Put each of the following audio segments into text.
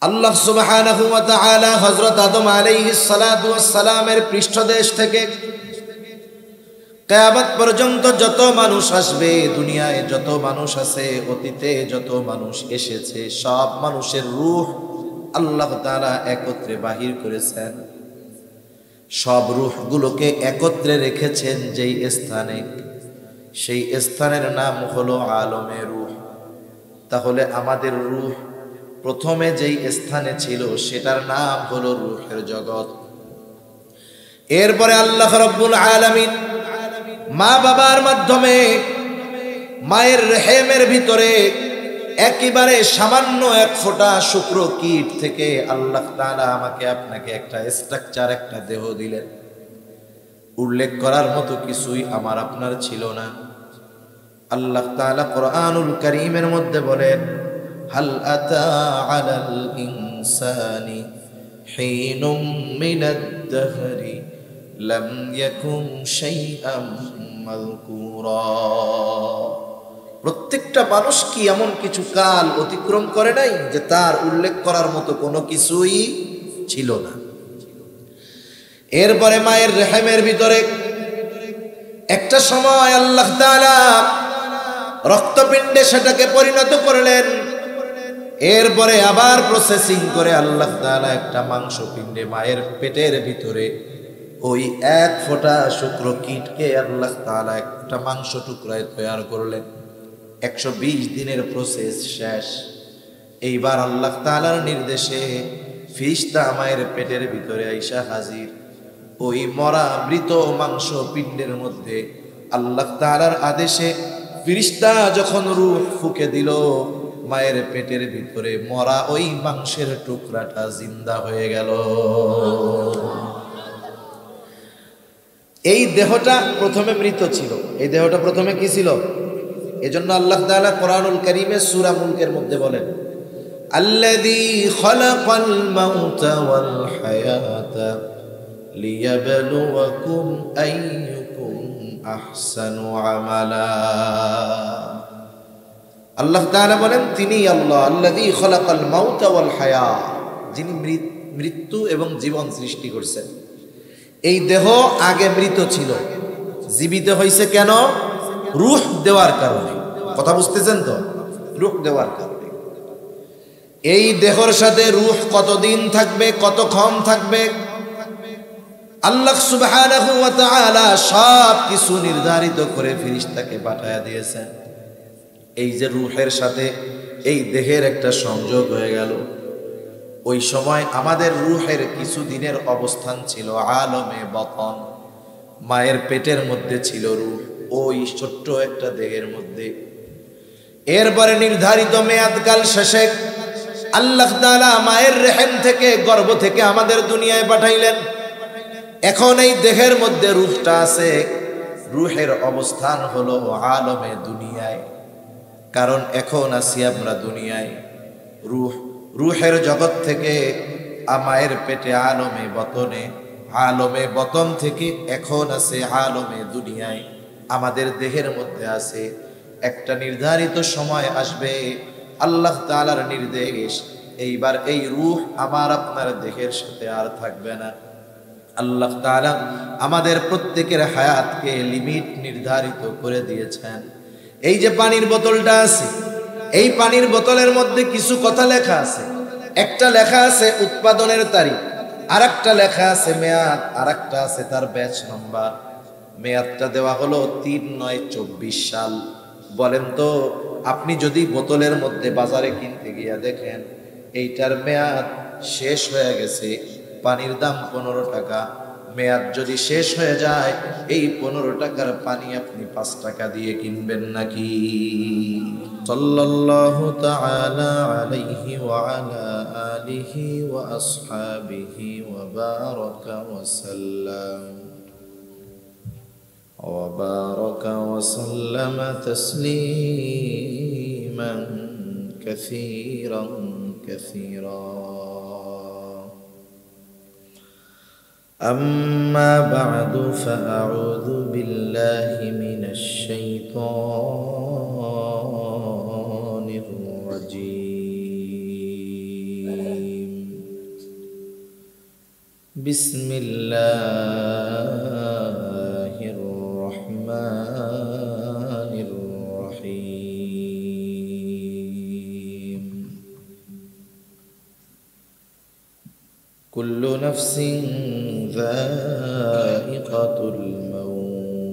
আল্লাহ সুবহানাহু ওয়া তাআলা হযরত আদম আলাইহিস সালাতু ওয়াস সালামের পৃষ্ঠদেশ থেকে কিয়ামত পর্যন্ত যত মানুষ আসবে, দুনিয়ায় যত মানুষ আছে, অতীতে যত মানুষ এসেছে, সব মানুষের রূহ আল্লাহ তাআলা একত্রে বাহির করেছেন। সব রূহগুলোকে একত্রে রেখেছেন যেই স্থানে, সেই স্থানের নাম হলো আলমে রূহ। তাহলে আমাদের রূহ প্রথমে যেই স্থানে ছিল সেটার নাম হলো রূহের জগৎ। এরপরে আল্লাহ রাব্বুল আলামিন মা বাবার মাধ্যমে মায়ের রেহেমের ভিতরে একেবারে সামান্য এক ফোঁটা শুক্র কীট থেকে আল্লাহ তাআলা আমাকে আপনাকে একটা স্ট্রাকচার, একটা দেহ দিলেন। উল্লেখ করার মতো কিছুই আমার আপনার ছিল না। আল্লাহ তাআলা কোরআনুল কারীমের মধ্যে বলেন, হাল আতা আলাল ইনসানি হিনুম মিনাদ দাহরি লাম ইয়াকুন শাইআম মাযকুরা। প্রত্যেকটা মানুষ কি এমন কিছু কাল অতিক্রম করে নাই যে তার উল্লেখ করার মতো কোনো কিছুই ছিল না। এরপরে মায়ের রেহেমের ভিতরে একটা সময় আল্লাহ তাআলা রক্তপিণ্ডে সেটাকে পরিণত করলেন। এরপরে আবার প্রসেসিং করে আল্লাহ তাআলা একটা মাংসপিণ্ডে মায়ের পেটের ভিতরে ওই এক ফোঁটা শুক্র কীটকে আল্লাহ তাআলা একটা মাংস টুকরায় তৈরি করলেন। 120 দিনের প্রসেস শেষ। এইবার আল্লাহ তাআলার নির্দেশে ফিরিস্তা মায়ের পেটের ভিতরে আইসা হাজির। ওই মরা মৃত মাংস পিণ্ডের মধ্যে আল্লাহ তাআলার আদেশে ফিরিস্তা যখন রূহ ফুঁকে দিল, মায়ের পেটের ভিতরে মরা ওই মাংসের টুকরাটা জিন্দা হয়ে গেল। এই দেহটা প্রথমে মৃত ছিল। এই দেহটা প্রথমে কি ছিল? এজন্য আল্লাহ তাআলা কোরআনুল কারীমে সূরা মুলকের মধ্যে বলেন, আল্লাযী খালাকাল মাউতা ওয়াল হায়াতা লিয়াবলুয়াকুম আইয়ুকুম আহসানু আমালা। আল্লাহ তাআলা বলেন, তিনি আল্লাহ আল্লাযী খালাকাল মাউতা ওয়াল হায়া, যিনি মৃত্যু এবং জীবন সৃষ্টি করছেন। এই দেহ আগে মৃত ছিল, জীবিত হয়েছে কেন? রূহ দেওয়ার কারণে। কথা বুঝতেছেন তো? রূহ দেওয়ার কারণে। এই দেহর সাথে রূহ কতদিন থাকবে, কতক্ষণ থাকবে, আল্লাহ সুবহানাহু ওয়া তাআলা সব কিছু নির্ধারিত করে ফেরেশতাকে পাঠিয়ে দিয়েছেন। এই যে রূহের সাথে এই দেহের একটা সংযোগ হয়ে গেল, ওই সময় আমাদের রূহের কিছু দিনের অবস্থান ছিল আলমে বতন। মায়ের পেটের মধ্যে ছিল রূহ, ওই ছোট্ট একটা দেহের মধ্যে। এরপরে নির্ধারিত মেয়াদকাল শেষে আল্লাহ তাআলা মায়ের রেহেম থেকে, গর্ভ থেকে আমাদের দুনিয়ায় পাঠাইলেন। এখন এই দেহের মধ্যে রূহটা আছে। রূহের অবস্থান হলো আলমে দুনিয়ায়, কারণ এখন আছি আমরা দুনিয়ায়। রূহের জগৎ থেকে মায়ের পেটে আলমে বতনে, আলমে বতন থেকে এখন আছে আলমে দুনিয়ায়। আমাদের দেহের মধ্যে আছে। একটা নির্ধারিত সময় আসবে, আল্লাহ তাআলার নির্দেশ, এইবার এই রূহ আমার আপনার দেহের সাথে আর থাকবে না। আল্লাহ তাআলা আমাদের প্রত্যেকের হায়াতকে লিমিট নির্ধারিত করে দিয়েছেন। এই যে পানির বোতলটা আছে, এই পানির বোতলের মধ্যে কিছু কথা লেখা আছে। একটা লেখা আছে উৎপাদনের তারিখ, আর একটা লেখা আছে মেয়াদ, আর একটা আছে তার ব্যাচ নাম্বার। মেয়াদটা দেওয়া হলো ৩/৯/২৪ সাল। বলেন তো, আপনি যদি বোতলের মধ্যে বাজারে কিনতে গিয়া দেখেন এইটার মেয়াদ শেষ হয়ে গেছে, পানির দাম 15 টাকা, মেয়াদ যদি শেষ হয়ে যায়, এই 15 টাকার পানি আপনি 5 টাকা দিয়ে কিনবেন নাকি? সাল্লাল্লাহু তাআলা আলাইহি ওয়া আলা আলিহি ওয়া আসহাবিহি ওয়া বারাকা ওয়া সাল্লাম وبارك وسلم تسليما كثيرا كثيرا. أما بعد فأعوذ بالله من الشيطان الرجيم. بسم الله الرحمن الرحيم كل نفس ذائقة الموت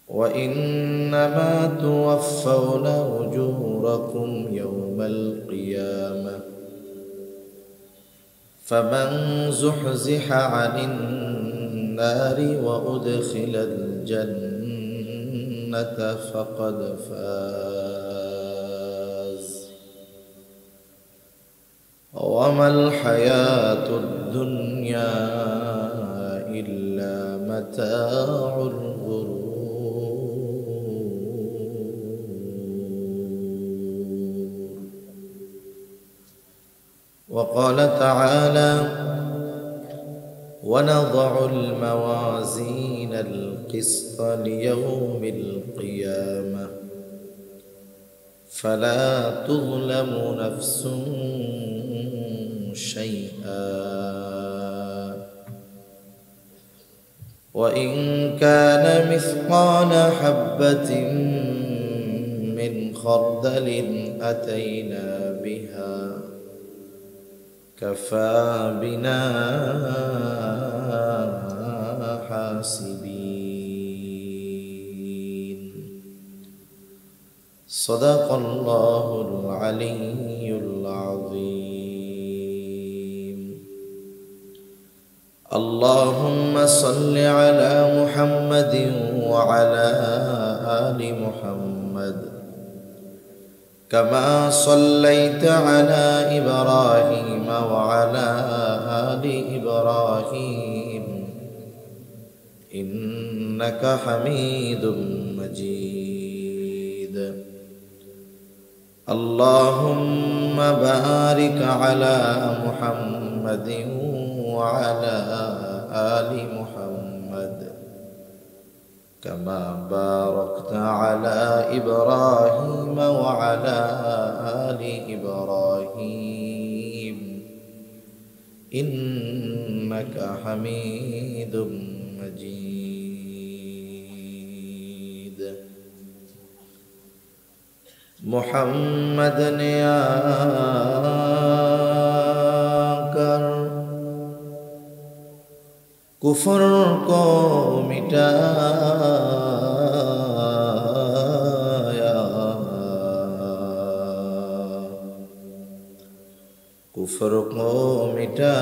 وإنما توفون أجوركم يوم القيامة فمن زحزح عن النار وأدخل الجنة فقد فاز وما الحياة الدنيا إلا متاع الغرور وقال تعالى ونضع الموازين القسط ليوم القيامة فلا تظلم نفس شيئا وإن كان مثقال حبة من خردل أتينا بها كفى بنا حاسبين صدق الله العلي العظيم اللهم صل على محمد وعلى آل محمد كما صليت على إبراهيم وعلى آل إبراهيم إنك حميد مجيد اللهم بارك على محمد وعلى آل محمد كما باركت على إبراهيم وعلى آل إبراهيم إنك حميد مجيد محمد يا कर कुफर को मिटाया कुफर को मिटा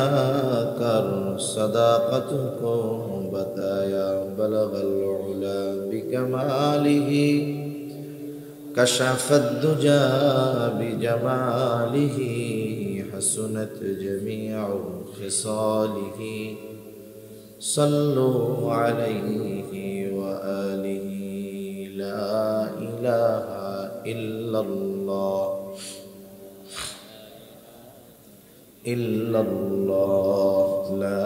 कर सदाकत को बताया बलगल उला बिकमालिही कशफत दुजा बिजमालिही हसनत जमीअ खिसालिही सल्लु अलैहि व आलिहि ला इलाहा इल्लल्लाह ला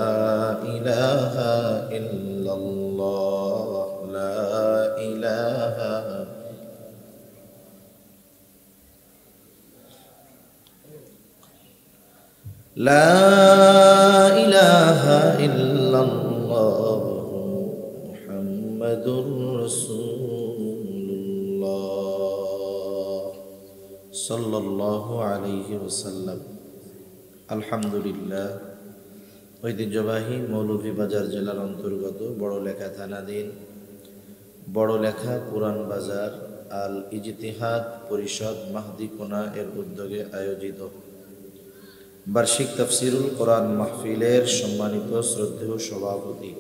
इलाहा इल्लल्लाह ला इलाहा ला इलाहा इल्लल्लाह मुहम्मदुर रसूलुल्लाह सल्लल्लाहु अलैहि वसल्लम। আলহামদুলিল্লাহ ঐতিহ্যবাহী মৌলভীবাজার জেলার অন্তর্গত বড়লেখা থানাধীন বড়লেখা পুরান বাজার আল ইজতিহাদ পরিষদ মাহদিকুনা এর উদ্যোগে আয়োজিত বার্ষিক তাফসিরুল কোরআন মাহফিলের সম্মানিত শ্রদ্ধেয় সভাপতি,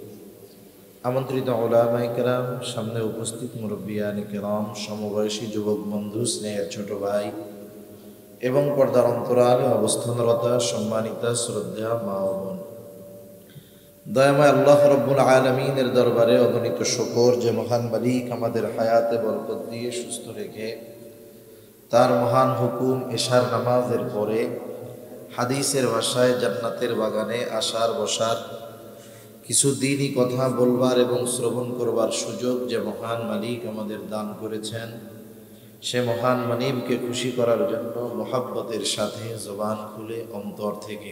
আমন্ত্রিত উলামায়ে কেরাম, সামনে উপস্থিত মুরব্বিয়ানে কেরাম, সমবয়সী যুবক বন্ধু, স্নেহের ছোট ভাই এবং পর্দার অন্তরালে অবস্থানরত সম্মানিতা শ্রদ্ধা মা ও বোন, দয়াময় আল্লাহ রব্বুল আলামিনের দরবারে অগণিত শুকর যে মহান মালিক আমাদের হায়াতে বরকত দিয়ে সুস্থ রেখে তার মহান হুকুম এশার নামাজের পরে হাদিসের ভাষায় জান্নাতের বাগানে আসার বসার কিছু দিনই কথা বলবার এবং শ্রবণ করবার সুযোগ যে মহান মালিক আমাদের দান করেছেন, সে মহান মানিবকে খুশি করার জন্য মোহাব্বতের সাথে জবান খুলে অন্তর থেকে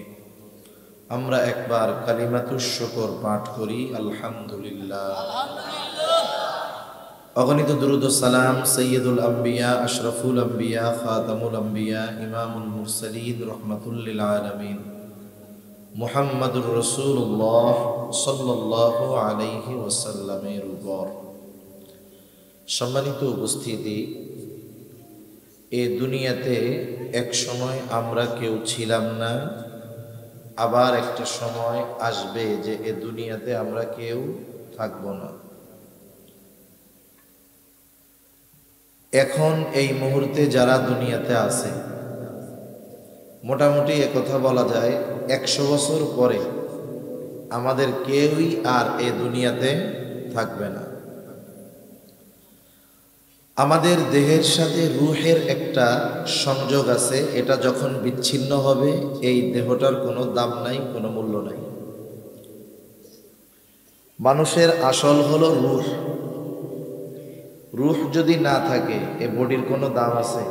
আমরা একবার কালিমাতুশ শুকর পাঠ করি, আলহামদুলিল্লাহ। অগণিত দুরূদ ও সালাম সৈয়দুল আম্বিয়া, আশরাফুল আম্বিয়া, খাতামুল আম্বিয়া, ইমামুল মুরসালিন, রহমাতুল লিল আলামিন মুহাম্মাদুর রাসূলুল্লাহ সাল্লাল্লাহু আলাইহি ওয়াসাল্লামের উপর। সম্মানিত উপস্থিতি, এ দুনিয়াতে এক সময় আমরা কেউ ছিলাম না, আবার একটা সময় আসবে যে এ দুনিয়াতে আমরা কেউ থাকব না। এখন এই মুহূর্তে যারা দুনিয়াতে আছে, মোটামুটি একথা বলা যায় 100 বছর পরে আমাদের কেউই আর এ দুনিয়াতে থাকবে না। আমাদের দেহের সাথে রূহের একটা সংযোগ আছে, এটা যখন বিচ্ছিন্ন হবে এই দেহটার কোনো দাম নাই, কোনো মূল্য নাই। মানুষের আসল হলো রূহ। রূহ যদি না থাকে এ বডির কোনো দাম আছে?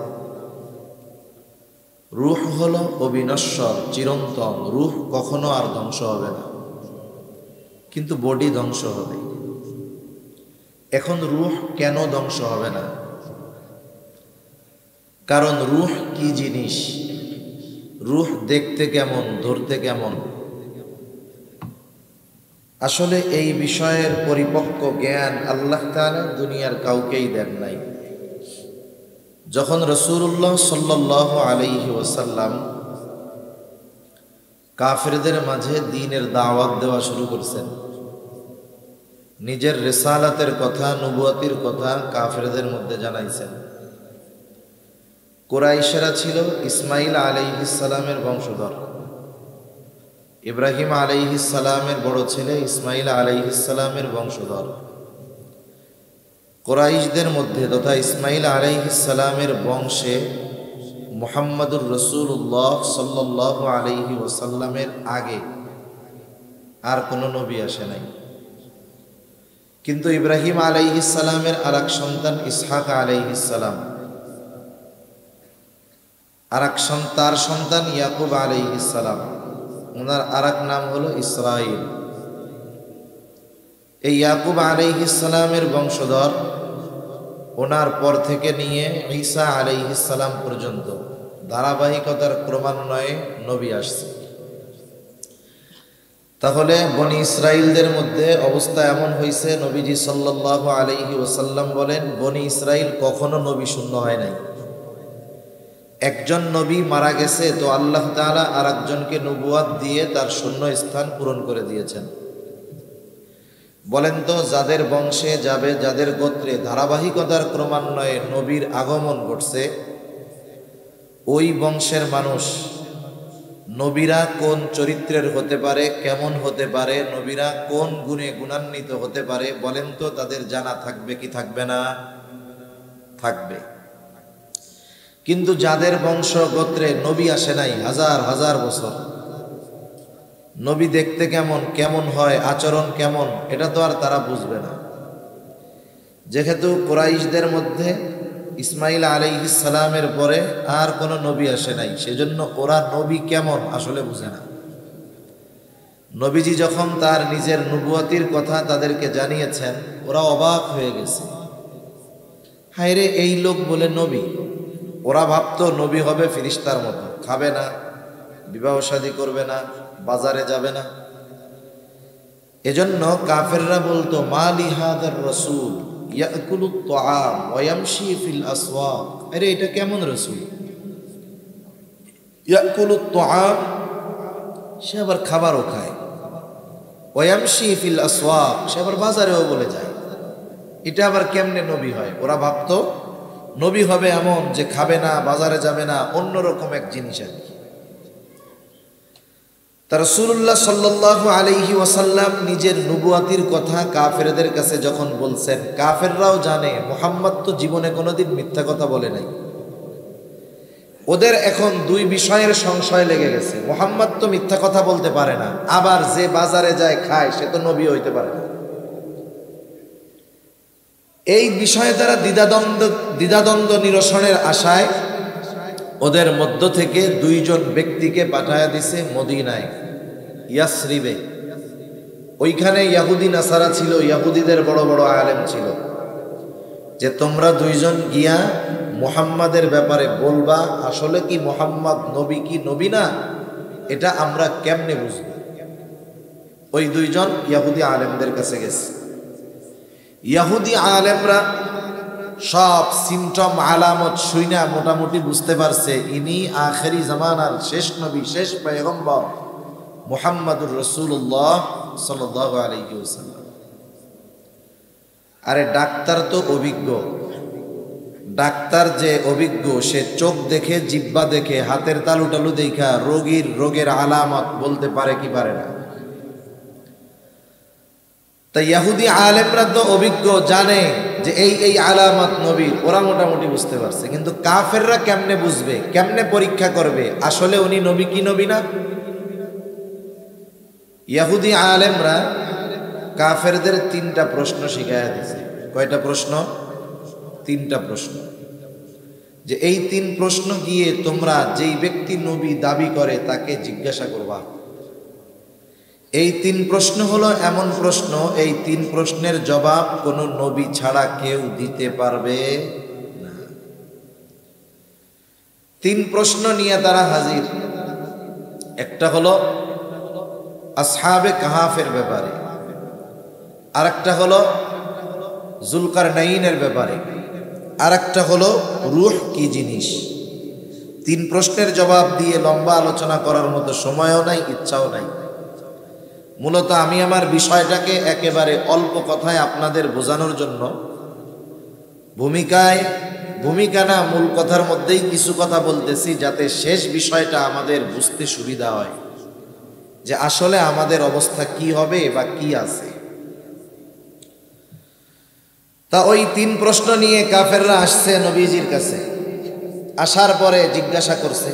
রূহ হলো অবিনশ্বর, চিরন্তন। রূহ কখনো আর ধ্বংস হবে না, কিন্তু বডি ধ্বংস হবে। এখন রূহ কেন ধ্বংস হবে না? কারণ রূহ কি জিনিস, রূহ দেখতে কেমন, ধরতে কেমন, আসলে এই বিষয়ের পরিপক্ক জ্ঞান আল্লাহ তাআলা দুনিয়ার কাউকেই দেন নাই। যখন রাসূলুল্লাহ সাল্লাল্লাহু আলাইহি ওয়াসাল্লাম কাফেরদের মাঝে দ্বীনের দাওয়াত দেওয়া শুরু করছেন, নিজের রিসালাতের কথা, নবুয়তির কথা কাফেরদের মধ্যে জানাইছেন। কুরাইশরা ছিল ইসমাইল আলাইহিস সালামের বংশধর। ইব্রাহিম আলাইহিস সালামের বড় ছেলে ইসমাইল আলাইহিস সালামের বংশধর। কুরাইশদের মধ্যে তথা ইসমাইল আলাইহিস সালামের বংশে মুহাম্মাদুর রাসূলুল্লাহ সাল্লাল্লাহু আলাইহি ওয়াসাল্লামের আগে আর কোনো নবী আসে নাই। কিন্তু ইব্রাহিম আলাইহিস সালামের আরেক সন্তান ইসহাক আলাইহিস সালাম, তার সন্তান ইয়াকুব আলাইহিস সালাম, ওনার আরেক নাম হলো ইসরাইল। এই ইয়াকুব আলাইহিস সালামের বংশধর, ওনার পর থেকে নিয়ে ঈসা আলাইহিস সালাম পর্যন্ত ধারাবাহিকতার ক্রমান্বয়ে নবী আসছে। তাহলে বনি ইসরাইলদের মধ্যে অবস্থা এমন হয়েছে, নবীজি সাল্লাল্লাহু আলাইহি ওয়াসাল্লাম বলেন, বনি ইসরাইল কখনো নবী শূন্য হয় নাই। একজন নবী মারা গেছে তো আল্লাহ তাআলা আর একজনকে নবুয়াত দিয়ে তার শূন্য স্থান পূরণ করে দিয়েছেন। বলেন তো, যাদের বংশে যাবে, যাদের গোত্রে ধারাবাহিকতার ক্রমান্বয়ে নবীর আগমন ঘটছে, ওই বংশের মানুষ নবীরা কোন চরিত্রের হতে পারে, কেমন হতে পারে, নবীরা কোন গুণে গুণান্বিত হতে পারে, বলেন তো তাদের জানা থাকবে কি থাকবে না? থাকবে। কিন্তু যাদের বংশ গোত্রে নবী আসে নাই হাজার হাজার বছর, নবী দেখতে কেমন, কেমন হয়, আচরণ কেমন, এটা তো আর তারা বুঝবে না। যেহেতু কুরাইশদের মধ্যে ইসমাইল আলাইহিস সালামের পরে আর কোনো নবী আসে নাই, সেজন্য ওরা নবী কেমন আসলে বুঝে না। নবীজি যখন তার নিজের নবুয়তির কথা তাদেরকে জানিয়েছেন, ওরা অবাক হয়ে গেছে। হায়রে, এই লোক বলে নবী! ওরা ভাবতো নবী হবে ফিরিস্তার মতো, খাবে না, বিবাহ শাদী করবে না, বাজারে যাবে না। এজন্য কাফেররা বলতো, মা লিহাদার রাসূল ইয়াকুলুত তাআম ওয়া ইয়ামশি ফিল আসওয়াক। আরে এটা কেমন রাসূল? ইয়াকুলুত তাআম, সে আবার খাবারও খায়, ওয়া ইয়ামশি ফিল আসওয়াক, সে আবার বাজারেও বলে যায়। এটা আবার কেমনে নবী হয়? ওরা ভাবতো নবী হবে এমন যে খাবে না, বাজারে যাবে না, অন্যরকম এক জিনিস আর কি। তা রাসূলুল্লাহ সাল্লাল্লাহু আলাইহি ওয়াসাল্লাম নিজের নবুয়াতির কথা কাফেরদের কাছে যখন বলছেন, কাফেররাও জানে মুহাম্মদ তো জীবনে কোনোদিন মিথ্যা কথা বলে নাই। ওদের এখন দুই বিষয়ের সংশয় লেগে গেছে। মুহাম্মদ তো মিথ্যা কথা বলতে পারে না, আবার যে বাজারে যায় খায় সে তো নবী হইতে পারে না। এই বিষয়ে তারা দ্বিধাদ্বন্দ্ব নিরসনের আশায় ওদের মধ্য থেকে 2 জন ব্যক্তিকে পাঠায়া দিছে মদিনায়, ইয়াসরিবে। ওইখানে ইয়াহুদি নাসারা ছিল, ইয়াহুদিদের বড় বড় আলেম ছিল, যে তোমরা 2 জন গিয়া মুহাম্মাদের ব্যাপারে বলবা আসলে কি মুহাম্মদ নবী কি নবী না, এটা আমরা কেমনে বুঝব। ওই 2 জন ইয়াহুদি আলেমদের কাছে গেছে। ইয়াহুদি আলেমরা সব সিমটম আলামত শুইনা মোটামুটি বুঝতে পারছে ইনি আখেরি জামানার শেষ নবী, শেষ পয়গম্বর মুহাম্মাদুর রাসূলুল্লাহ সাল্লাল্লাহু আলাইহি ওয়াসাল্লাম। আরে ডাক্তার তো অভিজ্ঞ, ডাক্তার যে অভিজ্ঞ সে চোখ দেখে, জিহ্বা দেখে, হাতের তালু টালু দেখা রোগের আলামত বলতে পারে কি পারে না? তাই ইহুদি আলেমরা তো অভিজ্ঞ, জানে যে এই আলামত নবীর, ওরা মোটামুটি বুঝতে পারছে। কিন্তু কাফেররা কেমনে বুঝবে, কেমনে পরীক্ষা করবে আসলে উনি নবী কি নবী না? ইহুদি আলেমরা কাফেরদের 3টা প্রশ্ন শিখাইয়া দিয়েছে। কয়টা প্রশ্ন? 3টা প্রশ্ন। যে এই 3 প্রশ্ন গিয়ে তোমরা যেই ব্যক্তি নবী দাবি করে তাকে জিজ্ঞাসা করবা। এই 3 প্রশ্ন হলো এমন প্রশ্ন, এই 3 প্রশ্নের জবাব কোনো নবী ছাড়া কেউ দিতে পারবে না। 3 প্রশ্ন নিয়ে তারা হাজির। একটা হলো আসহাবে কাহাফের ব্যাপারে, আরেকটা হলো যুলকারনাইনের ব্যাপারে, আরেকটা হলো রূহ কি জিনিস। 3 প্রশ্নের জবাব দিয়ে লম্বা আলোচনা করার মতো সময়ও নাই, ইচ্ছাও নাই। মূলত আমি আমার বিষয়টাকে একেবারে অল্প কথায় আপনাদের বোঝানোর জন্য ভূমিকা না মূল কথার মধ্যেই কিছু কথা বলতেছি, যাতে শেষ বিষয়টা আমাদের বুঝতে সুবিধা হয় যে আসলে আমাদের অবস্থা কি হবে বা কি আছে। তা ওই 3 প্রশ্ন নিয়ে কাফেররা আসছে নবীজির কাছে। আসার পরে জিজ্ঞাসা করছে।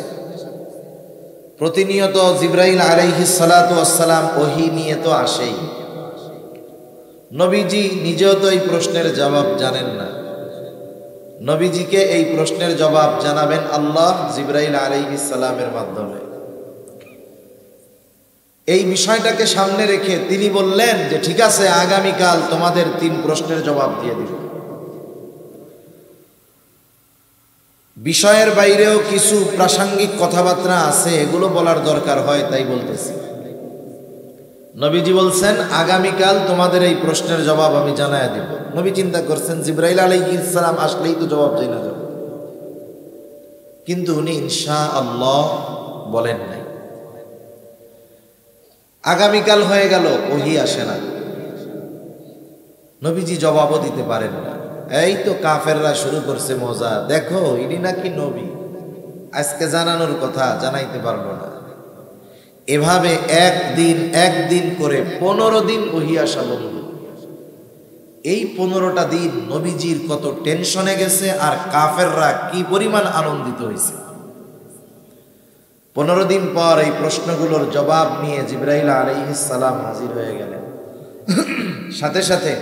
প্রতিনিয়ত জিবরাইল আলাইহিস সালাতু ওয়াস সালাম ওহী নিয়ে তো আসেই। নবীজি নিজেও তো এই প্রশ্নের জবাব জানেন না। নবীজিকে এই প্রশ্নের জবাব জানাবেন আল্লাহ জিবরাইল আলাইহিস সালামের মাধ্যমে। এই বিষয়টাকে সামনে রেখে তিনি বললেন যে ঠিক আছে, আগামীকাল তোমাদের 3 প্রশ্নের জবাব দিয়ে দিব। বিষয়ের বাইরেও কিছু প্রাসঙ্গিক কথাবার্তা আছে, এগুলো বলার দরকার হয়, তাই বলতেছি। নবীজি বলছেন আগামীকাল তোমাদের এই প্রশ্নের জবাব আমি জানায় দিব। নবী চিন্তা করছেন জিবরাইল আলাইহিস সালাম আসলেই তো জবাব জানা যাবে, কিন্তু উনি ইনশাআল্লাহ বলেন নাই। আগামীকাল হয়ে গেল, ওহী আসে না, নবীজি জবাবও দিতে পারেন না। এই তো কাফেররা শুরু করছে মজা, দেখো ইনি নাকি নবী, আজকে জানানোর কথা, জানাইতে পারবো না। এভাবে একদিন করে 15 দিন ওহী আসা বন্ধ। এই 15টা দিন নবীজির কত টেনশনে গেছে আর কাফেররা কি পরিমাণ আনন্দিত হয়েছে। 15 দিন পর এই প্রশ্নগুলোর জবাব নিয়ে জিবরাইল আলাইহিস সালাম হাজির হয়ে গেলেন। সাথে সাথে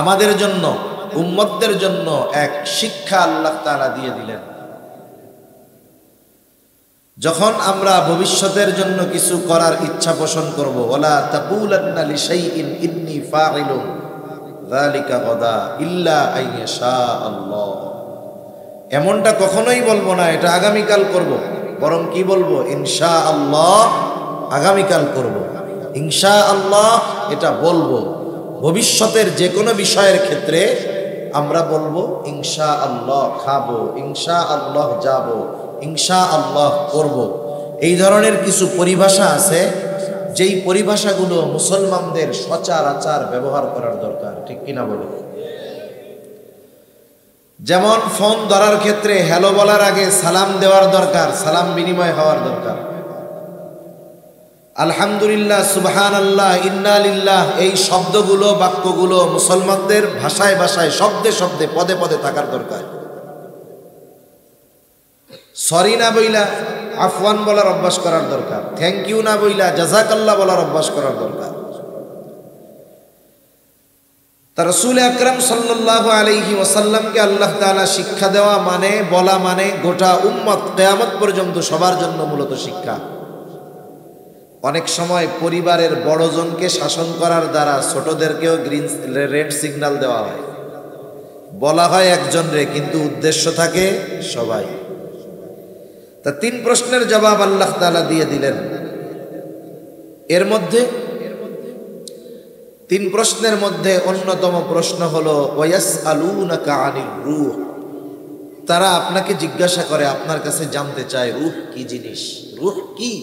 আমাদের জন্য, উম্মতদের জন্য এক শিক্ষা আল্লাহ তাআলা দিয়ে দিলেন। যখন আমরা ভবিষ্যতের জন্য কিছু করার ইচ্ছা পোষণ করব, ওয়ালা তাকুলান্না লিশাইইন ইন্নী ফাইলুন যালিকা গাদা ইল্লা আইয়াশা আল্লাহ, এমনটা কখনোই বলবো না এটা আগামীকাল করব, বরং কি বলবো ইনশাআল্লাহ আগামীকাল করব, ইনশাআল্লাহ এটা বলবো। ভবিষ্যতের যে কোনো বিষয়ের ক্ষেত্রে আমরা বলবো ইনশাআল্লাহ খাবো, ইনশাআল্লাহ যাবো, ইনশাআল্লাহ করব। এই ধরনের কিছু পরিভাষা আছে, যেই পরিভাষাগুলো মুসলমানদের সচরাচর ব্যবহার করার দরকার, ঠিক কিনা বলো? যেমন ফোন ধরার ক্ষেত্রে হ্যালো বলার আগে সালাম দেওয়ার দরকার, সালাম বিনিময় হওয়ার দরকার। আলহামদুলিল্লাহ, সুবহানাল্লাহ, ইন্না লিল্লাহ, এই শব্দগুলো, বাক্যগুলো মুসলমানদের ভাষায় ভাষায়, শব্দে শব্দে, পদে পদে থাকার দরকার। সরি না বইলা আফওয়ান বলার অভ্যাস করার দরকার, থ্যাংক ইউ না বইলা জাযাকাল্লাহ বলার অভ্যাস করার দরকার। তা রাসূল আকরাম সাল্লাল্লাহু আলাইহি ওয়াসাল্লামকে আল্লাহ তাআলা শিক্ষা দেওয়া মানে, বলা মানে গোটা উম্মত কিয়ামত পর্যন্ত সবার জন্য মূলত শিক্ষা। অনেক সময় পরিবারের বড়জনকে শাসন করার দ্বারা ছোটদেরকেও রেড সিগন্যাল দেওয়া হয়, বলা হয় একজন রে, কিন্তু উদ্দেশ্য থাকে সবাই। তা 3 প্রশ্নের জবাব আল্লাহ তাআলা দিয়ে দিলেন। এর মধ্যে 3 প্রশ্নের মধ্যে অন্যতম প্রশ্ন হলো ওয়ায়াসআলুনাকা আনির রূহ, তারা আপনাকে জিজ্ঞাসা করে, আপনার কাছে জানতে চায় রূহ কি জিনিস, রূহ কি?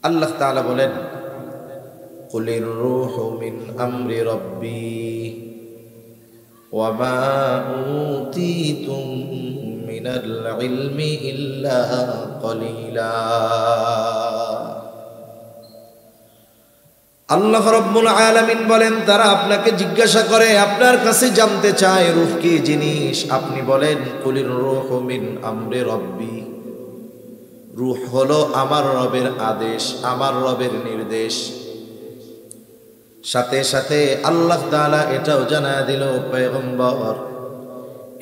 আল্লাহ তাআলা বলেন কুলির রূহু মিন আমরি রাব্বি ওয়া মা উতীতুম মিনাল ইলমি ইল্লা কলিলা। আল্লাহ রাব্বুল আলামিন বলেন, তারা আপনাকে জিজ্ঞাসা করে, আপনার কাছে জানতে চায় রূহ কি জিনিস। আপনি বলেন কুলির রূহু মিন আমরি রাব্বি, রূহ হলো আমার রবের আদেশ, আমার রবের নির্দেশ। সাথে সাথে আল্লাহ তাআলা এটাও জানায় দিল, পয়গম্বর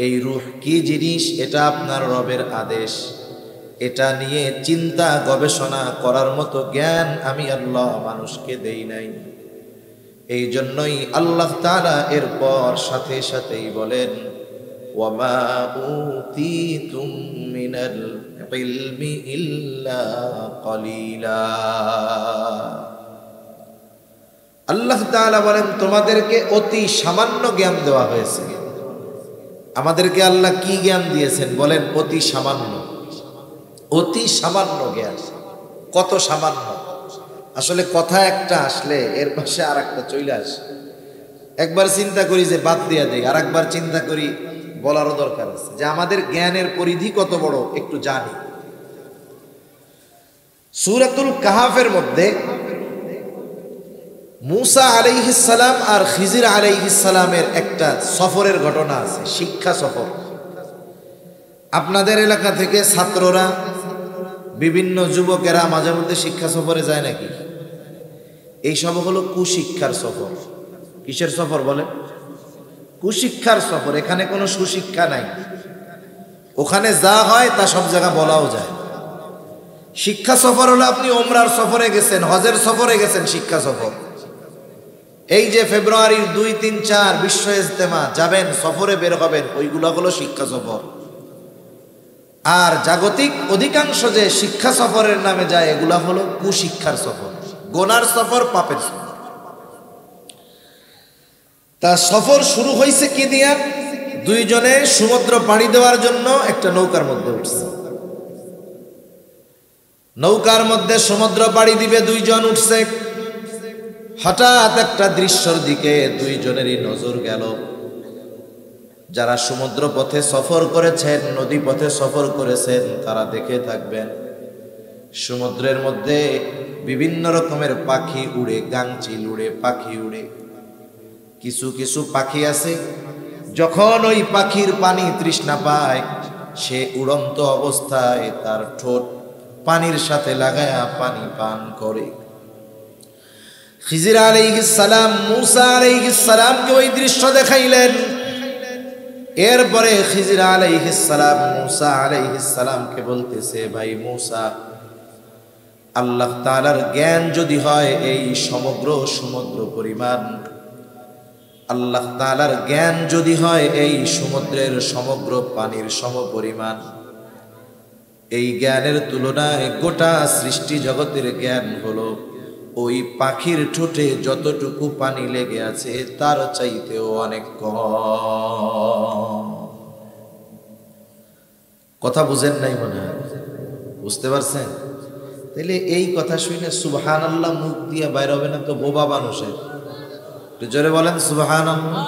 এই রূহ কি জিনিস এটা আপনার রবের আদেশ, এটা নিয়ে চিন্তা গবেষণা করার মতো জ্ঞান আমি আল্লাহ মানুষকে দেই নাই। এই জন্যই আল্লাহ তাআলা এরপর সাথে সাথেই বলেন ওয়া মা উতীতুম মিনাল ইলমি ইল্লা কলিলা। আল্লাহ তাআলা বলেন, তোমাদেরকে অতি সামান্য জ্ঞান দেওয়া হয়েছে। আমাদেরকে আল্লাহ কি জ্ঞান দিয়েছেন বলেন? অতি সামান্য, অতি সামান্য জ্ঞান। কত সামান্য! আসলে কথা একটা আসলে এর পাশে আর একটা চলে আসে। একবার চিন্তা করি যে বাদ দিয়া দেই, আর একবার চিন্তা করি বলারও দরকার আছে যে আমাদের জ্ঞানের পরিধি কত বড় একটু জানি। সূরাতুল কাহাফের মধ্যে মূসা আলাইহিস সালাম আর খিজির আলাইহিস সালামের একটা সফরের ঘটনা আছে, শিক্ষা সফর। আপনাদের এলাকা থেকে ছাত্ররা, বিভিন্ন যুবকেরা মাঝে মধ্যে শিক্ষা সফরে যায় নাকি? এই সব হলো কুশিক্ষার সফর। কিসের সফর বলে? কুশিক্ষার সফর। এখানে কোনো সুশিক্ষা নাই, ওখানে যা হয় তা সব জায়গা বলাও যায়। শিক্ষা সফর হলো আপনি ওমরার সফরে গেছেন, হজের সফরে গেছেন, শিক্ষা সফর। এই যে ফেব্রুয়ারির 2, 3, 4 বিশ্ব ইজতেমা যাবেন, সফরে বের হবেন, ওইগুলো হলো শিক্ষা সফর। আর জাগতিক অধিকাংশ যে শিক্ষা সফরের নামে যায় এগুলা হলো কুশিক্ষার সফর, গোনার সফর, পাপের সফর। তা সফর শুরু হয়েছে কি দিয়া? 2 জনে সমুদ্র পাড়ি দেওয়ার জন্য একটা নৌকার মধ্যে উঠছে। নৌকার মধ্যে সমুদ্র পাড়ি দিবে, 2 জন উঠছে। হঠাৎ একটা দৃশ্যের দিকে 2 জনেরই নজর গেল। যারা সমুদ্র পথে সফর করেছেন, নদী পথে সফর করেছেন, তারা দেখে থাকবেন সমুদ্রের মধ্যে বিভিন্ন রকমের পাখি উড়ে, গাংচিল উড়ে, পাখি উড়ে। কিছু কিছু পাখি আছে যখন ওই পাখির পানি তৃষ্ণা পায়, সে উড়ন্ত অবস্থায় তার ঠোঁট পানির সাথে লাগায়া পানি পান করে। খিজির আলাইহিস সালাম মূসা আলাইহিস সালামকে ওই দৃশ্য দেখাইলেন। এরপরে খিজির আলাইহিস সালাম মূসা আলাইহিস সালামকে বলতেছে, ভাই মূসা, আল্লাহ তাআলার জ্ঞান যদি হয় এই সমগ্র সমুদ্র পরিমাণ, আল্লাহ তাআলার জ্ঞান যদি হয় এই সমুদ্রের সমগ্র পানির সমপরিমাণ, এই জ্ঞানের তুলনায় গোটা সৃষ্টি জগতের জ্ঞান হলো ওই পাখির ঠোঁটে যতটুকু পানি লেগে আছে তার চাইতেও অনেক কম। কথা বুঝেন নাই মনে হয়? বুঝতে পারছেন? তাহলে এই কথা শুনে সুবহানাল্লাহ মুখ দিয়ে বাইর হবে না তো বোবা মানুষের? একটু জোরে বলেন সুবহানাল্লাহ।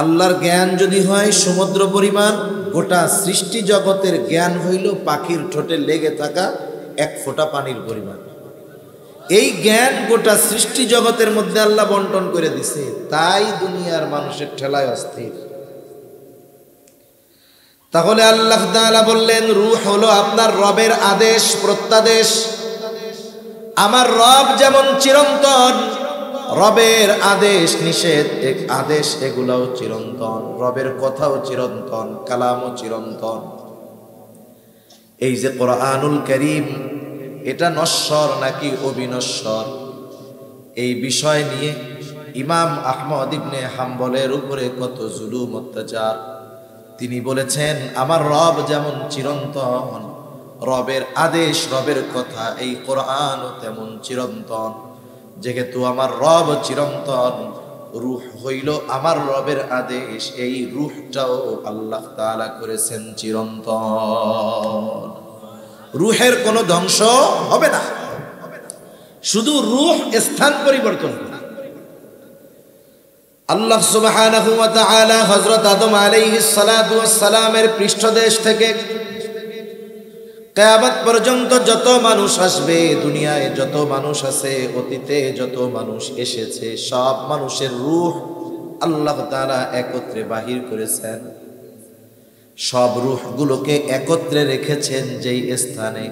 আল্লাহর জ্ঞান যদি হয় সমুদ্র পরিমাণ, গোটা সৃষ্টি জগতের জ্ঞান হইল পাখির ঠোঁটে লেগে থাকা 1 ফোঁটা পানির পরিমাণ। এই জ্ঞান গোটা সৃষ্টি জগতের মধ্যে আল্লাহ বন্টন করে দিছে, তাই দুনিয়ার মানুষের ঠেলায় অস্থির। তাহলে আল্লাহ তাআলা বললেন, রূহ হলো আপনার রবের আদেশ, প্রত্যাদেশ। আমার রব যেমন চিরন্তন, রবের আদেশ নিষেধ আদেশ এগুলাও চিরন্তন, রবের কথাও চিরন্তন, কালামও চিরন্তন। এই যে কোরআনুল কারীম, এটা নশ্বর নাকি অবিনশ্বর, এই বিষয় নিয়ে ইমাম আহমদ ইবনে হাম্বলের উপরে কত জুলুম অত্যাচার। তিনি বলেছেন আমার রব যেমন চিরন্তন, রবের আদেশ রবের কথা এই কোরআনও তেমন চিরন্তন। যেহেতু আমার রব চিরন্তন, রূহ হইল আমার রবের আদেশ, এই রূহটাও আল্লাহ তাআলা করেছেন চিরন্তন। রূহের কোনো ধ্বংস হবে না, শুধু রূহ স্থান পরিবর্তন করে। আল্লাহ সুবহানাহু ওয়া তাআলা হযরত আদম আলাইহিস সালাতু ওয়াস সালামের পৃষ্ঠদেশ থেকে কিয়ামত পর্যন্ত যত মানুষ আসবে, দুনিয়ায় যত মানুষ আছে, অতীতে যত মানুষ এসেছে, সব মানুষের রূহ আল্লাহ তাআলা একত্রে বাহির করেছেন। সব রূহগুলোকে একত্রে রেখেছেন যেই স্থানে,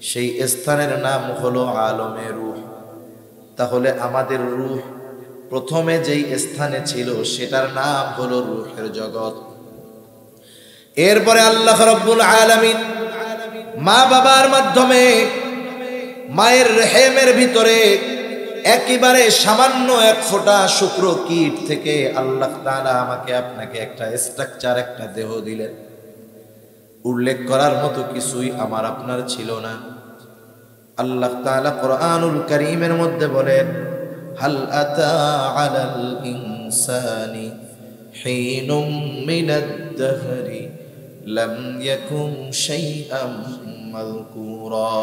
সেই স্থানের নাম হলো আলমে রূহ। তাহলে আমাদের রূহ প্রথমে যেই স্থানে ছিল সেটার নাম হলো রূহের জগৎ। এরপরে আল্লাহ রাব্বুল আলামিন মা বাবার মাধ্যমে মায়ের রেহেমের ভিতরে একেবারে সামান্য এক ফোঁটা শুক্র কীট থেকে আল্লাহ তাআলা আমাকে আপনাকে একটা স্ট্রাকচার, একটা দেহ দিলেন। উল্লেখ করার মতো কিছুই আমার আপনার ছিল না। আল্লাহ তাআলা কোরআনুল কারীমের মধ্যে বলেন, হাল আতা আলাল ইনসানি হিনুম মিনাদ দাহরি লাম ইয়াকুন শাইআম মাযকুরা।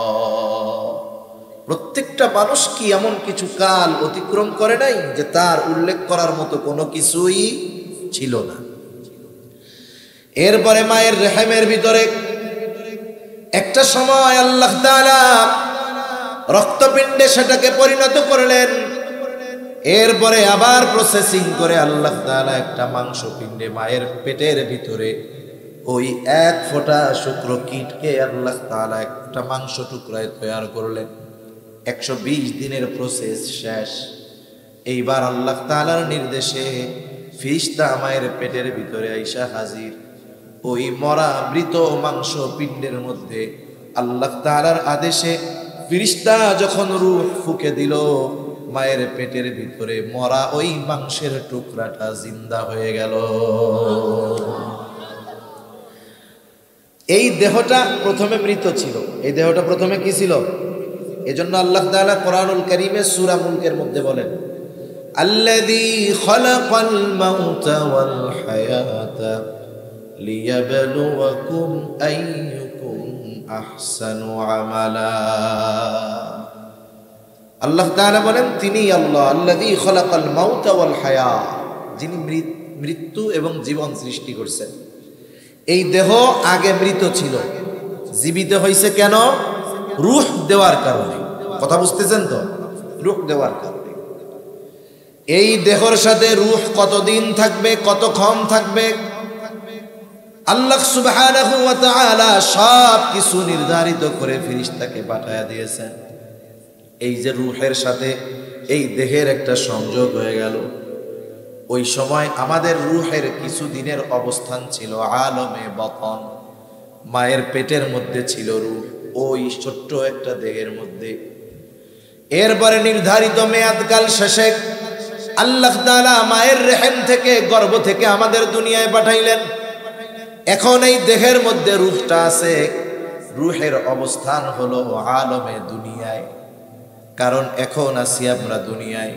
প্রত্যেকটা মানুষ কি এমন কিছু কাল অতিক্রম করে নাই যে তার উল্লেখ করার মতো কোনো কিছুই ছিল না। এরপরে মায়ের রেহেমের ভিতরে একটা সময় আল্লাহ তাআলা রক্তপিণ্ডে সেটাকে পরিণত করলেন। এরপরে আবার প্রসেসিং করে আল্লাহ তাআলা একটা মাংসপিণ্ডে মায়ের পেটের ভিতরে ওই এক ফোঁটা শুক্র কীটকে আল্লাহ তাআলা একটা মাংস টুকরায় তৈরি করলেন। 120 দিনের প্রসেস শেষ। এইবার আল্লাহ তাআলার নির্দেশে ফিরিস্তা মায়ের পেটের ভিতরে আইসা হাজির। ওই মরা মৃত মাংস পিণ্ডের মধ্যে আল্লাহ তাআলার আদেশে ফিরিস্তা যখন রূহ ফুঁকে দিল, মায়ের পেটের ভিতরে মরা ওই মাংসের টুকরাটা জিন্দা হয়ে গেল। এই দেহটা প্রথমে মৃত ছিল, এই দেহটা প্রথমে কি ছিল? এজন্য আল্লাহ তাআলা কোরআনুল কারীমে সূরা মুলকের মধ্যে বলেন, আল্লাযী খালাকাল মাউতা ওয়াল হায়াতা লিয়াবলুয়াকুম আইয়ুকুম আহসানু আমালা। আল্লাহ তাআলা বলেন তিনি আল্লাহ, আল্লাযী খালাকাল মাউতা ওয়াল হায়া, যিনি মৃত্যু এবং জীবন সৃষ্টি করেছেন। এই দেহ আগে মৃত ছিল, জীবিত হয়েছে কেন? রূহ দেওয়ার কারণে। কথা বুঝতেছেন তো? রূহ দেওয়ার কারণে। এই দেহর সাথে রূহ কতদিন থাকবে, কতক্ষণ থাকবে, আল্লাহ সুবহানাহু ওয়া তাআলা সব কিছু নির্ধারিত করে ফেরেশতাকে পাঠায়া দিয়েছেন। এই যে রূহের সাথে এই দেহের একটা সংযোগ হয়ে গেল, ওই সময় আমাদের রূহের কিছু দিনের অবস্থান ছিল আলমে বাতন। মায়ের পেটের মধ্যে ছিল রূহ, ওই ছোট্ট একটা দেহের মধ্যে। এরপরে নির্ধারিত মেয়াদকাল শেষে আল্লাহ তাআলা মায়ের রেহেম থেকে, গর্ভ থেকে আমাদের দুনিয়ায় পাঠাইলেন। এখন এই দেহের মধ্যে রূহটা আছে, রূহের অবস্থান হলো আলমে দুনিয়ায়। কারণ এখন আছি আমরা দুনিয়ায়,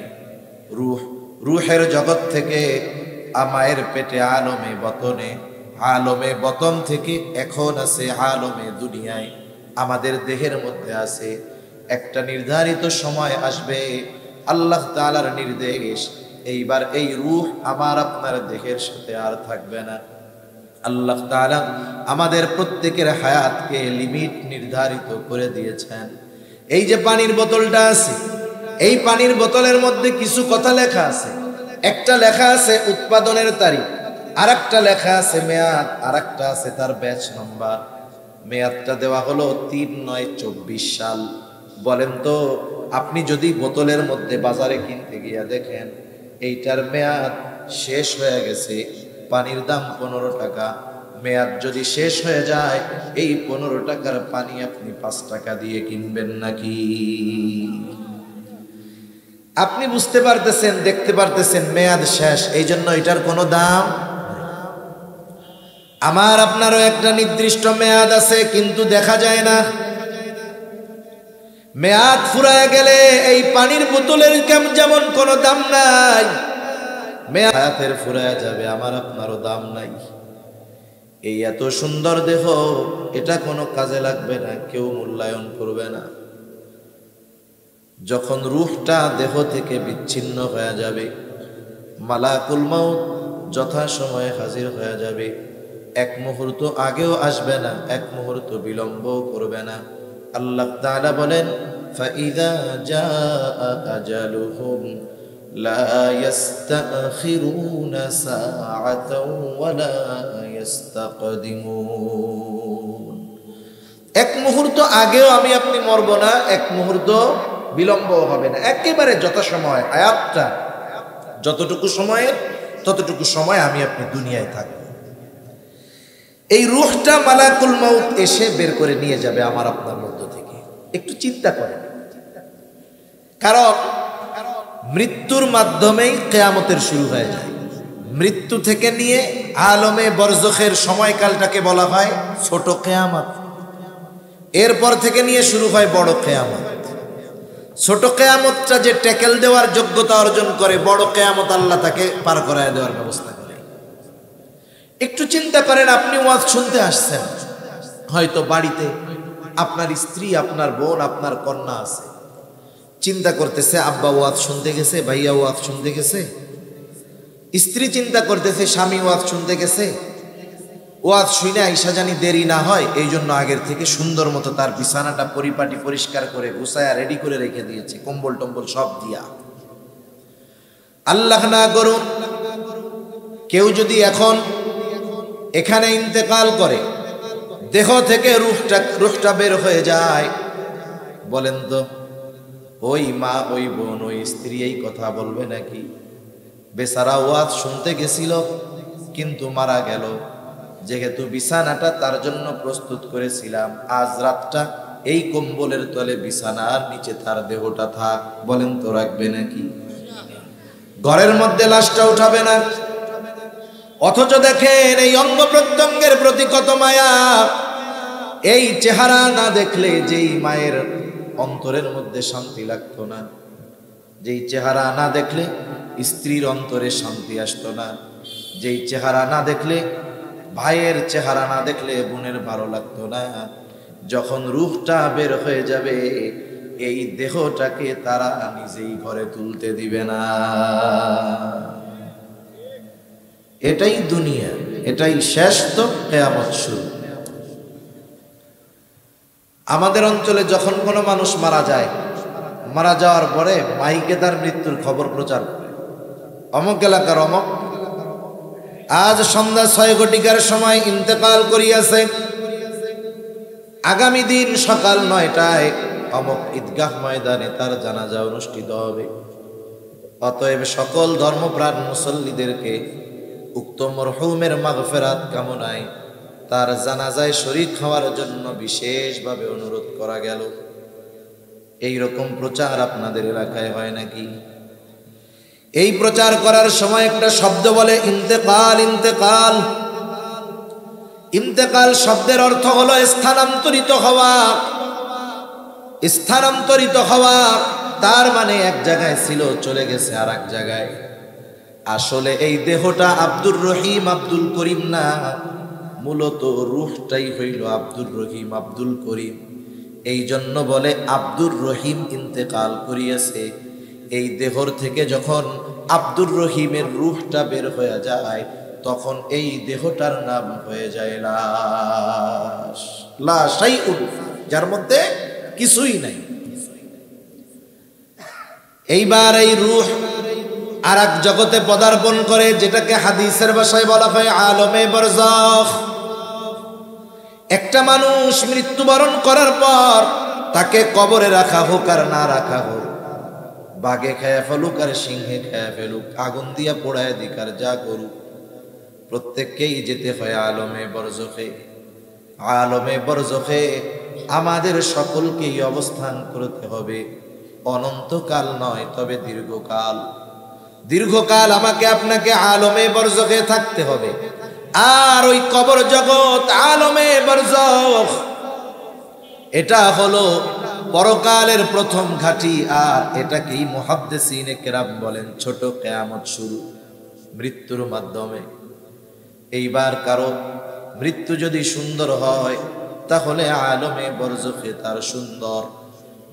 রূহের জগৎ থেকে মায়ের পেটে আলমে বতনে, আলমে বতন থেকে এখন আছে আলমে দুনিয়ায়। আমাদের দেহের মধ্যে আছে, একটা নির্ধারিত সময় আসবে, আল্লাহ তাআলার নির্দেশ, এইবার এই রূহ আমার আপনার দেহের সাথে আর থাকবে না। আল্লাহ তাআলা আমাদের প্রত্যেকের হায়াতকে লিমিট নির্ধারিত করে দিয়েছেন। এই যে পানির বোতলটা আছে, এই পানির বোতলের মধ্যে কিছু কথা লেখা আছে। একটা লেখা আছে উৎপাদনের তারিখ, আর একটা লেখা আছে মেয়াদ, আর একটা আছে তার ব্যাচ নম্বর। মেয়াদটা দেওয়া হলো 3/9/24 সাল। বলেন তো আপনি যদি বোতলের মধ্যে বাজারে কিনতে গিয়া দেখেন এইটার মেয়াদ শেষ হয়ে গেছে, পানির দাম 15 টাকা, মেয়াদ যদি শেষ হয়ে যায় এই 15 টাকার পানি আপনি 5 টাকা দিয়ে কিনবেন নাকি? আপনি বুঝতে পারতেছেন, দেখতে পারতেছেন মেয়াদ শেষ, এই জন্য এটার কোনো দাম। আমার আপনারও একটা নির্দিষ্ট মেয়াদ আছে, কিন্তু দেখা যায় না। মেয়াদ ফুরায় গেলে এই পানির বোতলের যেমন কোনো দাম নাই, মেয়াদের ফুরায় যাবে আমার আপনারও দাম নাই। এই এত সুন্দর দেহ, এটা কোনো কাজে লাগবে না, কেউ মূল্যায়ন করবে না। যখন রূহটা দেহ থেকে বিচ্ছিন্ন হয়ে যাবে, মালাকুল মাউত যথাসময়ে হাজির হয়ে যাবে, এক মুহূর্ত আগেও আসবে না, এক মুহূর্ত বিলম্বও করবে না। আল্লাহ তাআলা বলেন, ফাইযা জাআ আজালুহুম লা ইস্তাখিরুনা সাআতাও ওয়া লা ইস্তাকদিমুন। এক মুহূর্ত আগেও আমি আপনি মরব না, এক মুহূর্ত বিলম্বও হবে না, একেবারে যথাসময় হায়াতটা যতটুকু সময়ের ততটুকু সময় আমি আপনি দুনিয়ায় থাকব। এই রূহটা মালাকুল মাউত এসে বের করে নিয়ে যাবে আমার আপনার মধ্য থেকে। একটু চিন্তা করেন, কারণ মৃত্যুর মাধ্যমেই কিয়ামতের শুরু হয়ে যায়। মৃত্যু থেকে নিয়ে আলমে বরজখের সময়কালটাকে বলা হয় ছোট কিয়ামত, এরপর থেকে নিয়ে শুরু হয় বড় কিয়ামত। ছোট কিয়ামতটা যে ট্যাকেল দেওয়ার যোগ্যতা অর্জন করে, বড় কিয়ামত আল্লাহ তাকে পার করায় দেওয়ার ব্যবস্থা করে। একটু চিন্তা করেন, আপনি ওয়াজ শুনতে আসছেন, হয়তো বাড়িতে আপনার স্ত্রী, আপনার বোন, আপনার কন্যা আছে, চিন্তা করতেছে আব্বা ওয়াজ শুনতে গেছে, ভাইয়া ওয়াজ শুনতে গেছে, স্ত্রী চিন্তা করতেছে স্বামী ওয়াজ শুনতে গেছে, ওয়াজ শুনে আইসা জানি দেরি না হয়, এই জন্য আগের থেকে সুন্দর মতো তার বিছানাটা পরিপাটি পরিষ্কার করে গুছায়া রেডি করে রেখে দিয়েছে, কম্বল টম্বল সব দিয়া। আল্লাহ না করুন কেউ যদি এখন এখানে ইন্তেকাল করে, দেহ থেকে রূহটা বের হয়ে যায়, বলেন তো ওই মা, ওই বোন, ওই স্ত্রী এই কথা বলবে নাকি? বেচারা ওয়াজ শুনতে গেছিল কিন্তু মারা গেল, যেহেতু বিছানাটা তার জন্য প্রস্তুত করেছিলাম, আজ রাতটা এই কম্বলের তলে বিছানার নিচে তার দেহটা থাক, বলেন তো রাখবে নাকি? ঘরের মধ্যে লাশটা উঠাবে না। অথচ দেখেন এই অঙ্গ প্রত্যঙ্গের প্রতি কত মায়া। এই চেহারা না দেখলে যেই মায়ের অন্তরের মধ্যে শান্তি লাগতো না, যেই চেহারা না দেখলে স্ত্রীর অন্তরে শান্তি আসতো না, যেই চেহারা না দেখলে ভাইয়ের চেহারা না দেখলে বোনের ভালো লাগতো না, যখন রূহটা বের হয়ে যাবে এই দেহটাকে তারা নিজেই ঘরে তুলতে দিবে না। এটাই দুনিয়া, এটাই শেষ, তো কিয়ামত শুরু। আমাদের অঞ্চলে যখন কোনো মানুষ মারা যায়, মারা যাওয়ার পরে মাইকে তার মৃত্যুর খবর প্রচার করে, অমুক এলাকার অমুক আজ সন্ধ্যা 6 ঘটিকার সময় ইন্তেকাল করিয়াছে, আগামী দিন সকাল 9টায় অমুক ঈদগাহ ময়দানে তার জানাজা অনুষ্ঠিত হবে। অতএব সকল ধর্মপ্রাণ মুসল্লিদেরকে উক্ত মরহুমের মাগফিরাত কামনায় তার জানাজায় শরীক হওয়ার জন্য বিশেষভাবে অনুরোধ করা গেল। এই রকম প্রচার আপনাদের এলাকায় হয় নাকি? এই প্রচার করার সময় একটা শব্দ বলে ইন্তেকাল। ইন্তেকাল, ইন্তেকাল শব্দের অর্থ হলো স্থানান্তরিত হওয়া। স্থানান্তরিত হওয়া তার মানে এক জায়গায় ছিল, চলে গেছে আর এক জায়গায়। আসলে এই দেহটা আব্দুর রহিম আব্দুল করিম না, মূলত রূহটাই হইল আব্দুর রহিম আব্দুল করিম। এই জন্য বলে আব্দুর রহিম ইন্তেকাল করিয়াছে। এই দেহর থেকে যখন আব্দুর রহিমের রূহটা বের হয়ে যায়, তখন এই দেহটার নাম হয়ে যায় লাশ। লাশাইউন, যার মধ্যে কিছুই নাই। এইবার এই রূহ আর এক জগতে পদার্পণ করে, যেটাকে হাদিসের ভাষায় বলা হয় আলমে বরজাখ। একটা মানুষ মৃত্যুবরণ করার পর তাকে কবরে রাখা হোক আর না রাখা হোক, বাঘে খেয়ে ফেলুক আর সিংহে খেয়ে ফেলুক, আগুন দিয়া পোড়ায় দিক আর যা করুক, প্রত্যেককেই যেতে হয় আলমে বরজখে। আলমে বরজখে আমাদের সকলকেই অবস্থান করতে হবে, অনন্তকাল নয় তবে দীর্ঘকাল। দীর্ঘকাল আমাকে আপনাকে আলমে বরজখে থাকতে হবে। আর ওই কবর জগৎ আলমে বরজখ, এটা হলো পরকালের প্রথম ঘাঁটি। আর এটাকেই মুহাদ্দিসিনে কেরাম বলেন ছোট কিয়ামত শুরু, মৃত্যুর মাধ্যমে। এইবার কারো মৃত্যু যদি সুন্দর হয় তাহলে আলমে বরজখে তার সুন্দর।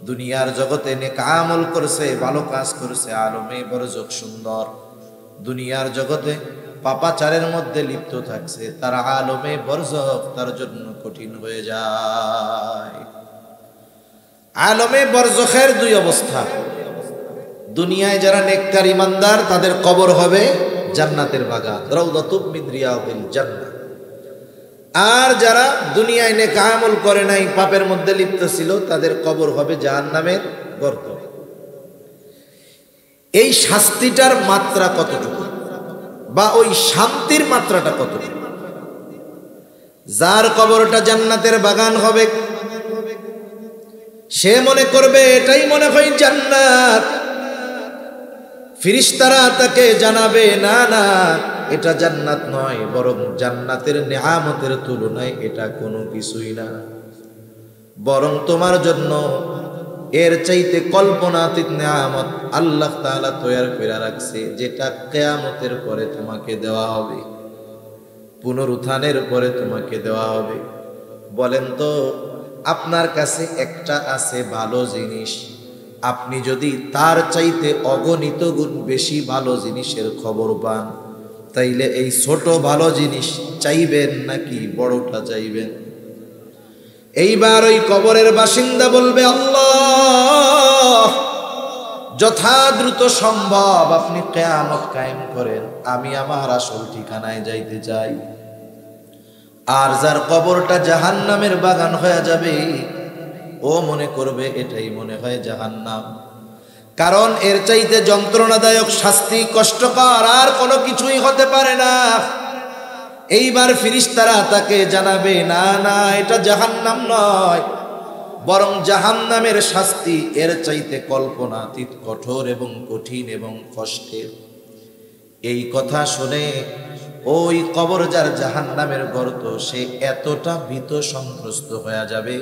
দুনিয়ার জগতে নেক আমল করছে, ভালো কাজ করছে, আলমে বরজখ সুন্দর। দুনিয়ার জগতে পাপাচারের মধ্যে লিপ্ত থাকছে, তার আলমে বরজখ তার জন্য কঠিন হয়ে যায়। আলমে বরজখের দুই অবস্থা। দুনিয়ায় যারা নেককার ইমানদার তাদের কবর হবে জান্নাতের বাগান, রাউদাতুম মিন রিয়াদিল জান্নাহ। আর যারা দুনিয়ায় নেক আমল করে নাই, পাপের মধ্যে লিপ্ত ছিল, তাদের কবর হবে জাহান্নামের গর্ত। এই শাস্তিটার মাত্রা কতটুকু বা ওই শান্তির মাত্রাটা কতটুকু? যার কবরটা জান্নাতের বাগান হবে সে মনে করবে এটাই মনে হয় জান্নাত। ফেরেশতারা তাকে জানাবে না না, এটা জান্নাত নয়, বরং জান্নাতের নেয়ামতের তুলনায় এটা কোনো কিছুই না, বরং তোমার জন্য এর চাইতে কল্পনাতীত নেয়ামত আল্লাহ তাআলা তৈরি করে রাখছে, যেটা কিয়ামতের পরে তোমাকে দেওয়া হবে, পুনরুত্থানের পরে তোমাকে দেওয়া হবে। বলেন তো, আপনার কাছে একটা আছে ভালো জিনিস, আপনি যদি তার চাইতে অগণিত গুণ বেশি ভালো জিনিসের খবর পান, তাইলে এই ছোট ভালো জিনিস চাইবেন নাকি বড়টা চাইবেন? এইবার ওই কবরের বাসিন্দা বলবে, আল্লাহ যথা দ্রুত সম্ভব আপনি কিয়ামত কায়েম করেন, আমি আমার আসল ঠিকানায় যাইতে চাই। আর যার কবরটা জাহান্নামের বাগান হয়ে যাবে, ও মনে করবে এটাই মনে হয় জাহান্নাম, কারণ এর চাইতে যন্ত্রণাদায়ক শাস্তি, কষ্টকর আর কোনো কিছুই হতে পারে না। এইবার ফেরেশতারা তাকে জানাবে না না, এটা জাহান্নাম নয়, বরং জাহান্নামের শাস্তি এর চাইতে কল্পনাতীত কঠোর এবং কঠিন এবং কষ্টের। এই কথা শুনে ওই কবর যার জাহান্নামের গর্ত, সে এতটা ভীত সন্ত্রস্ত হয়ে যাবে,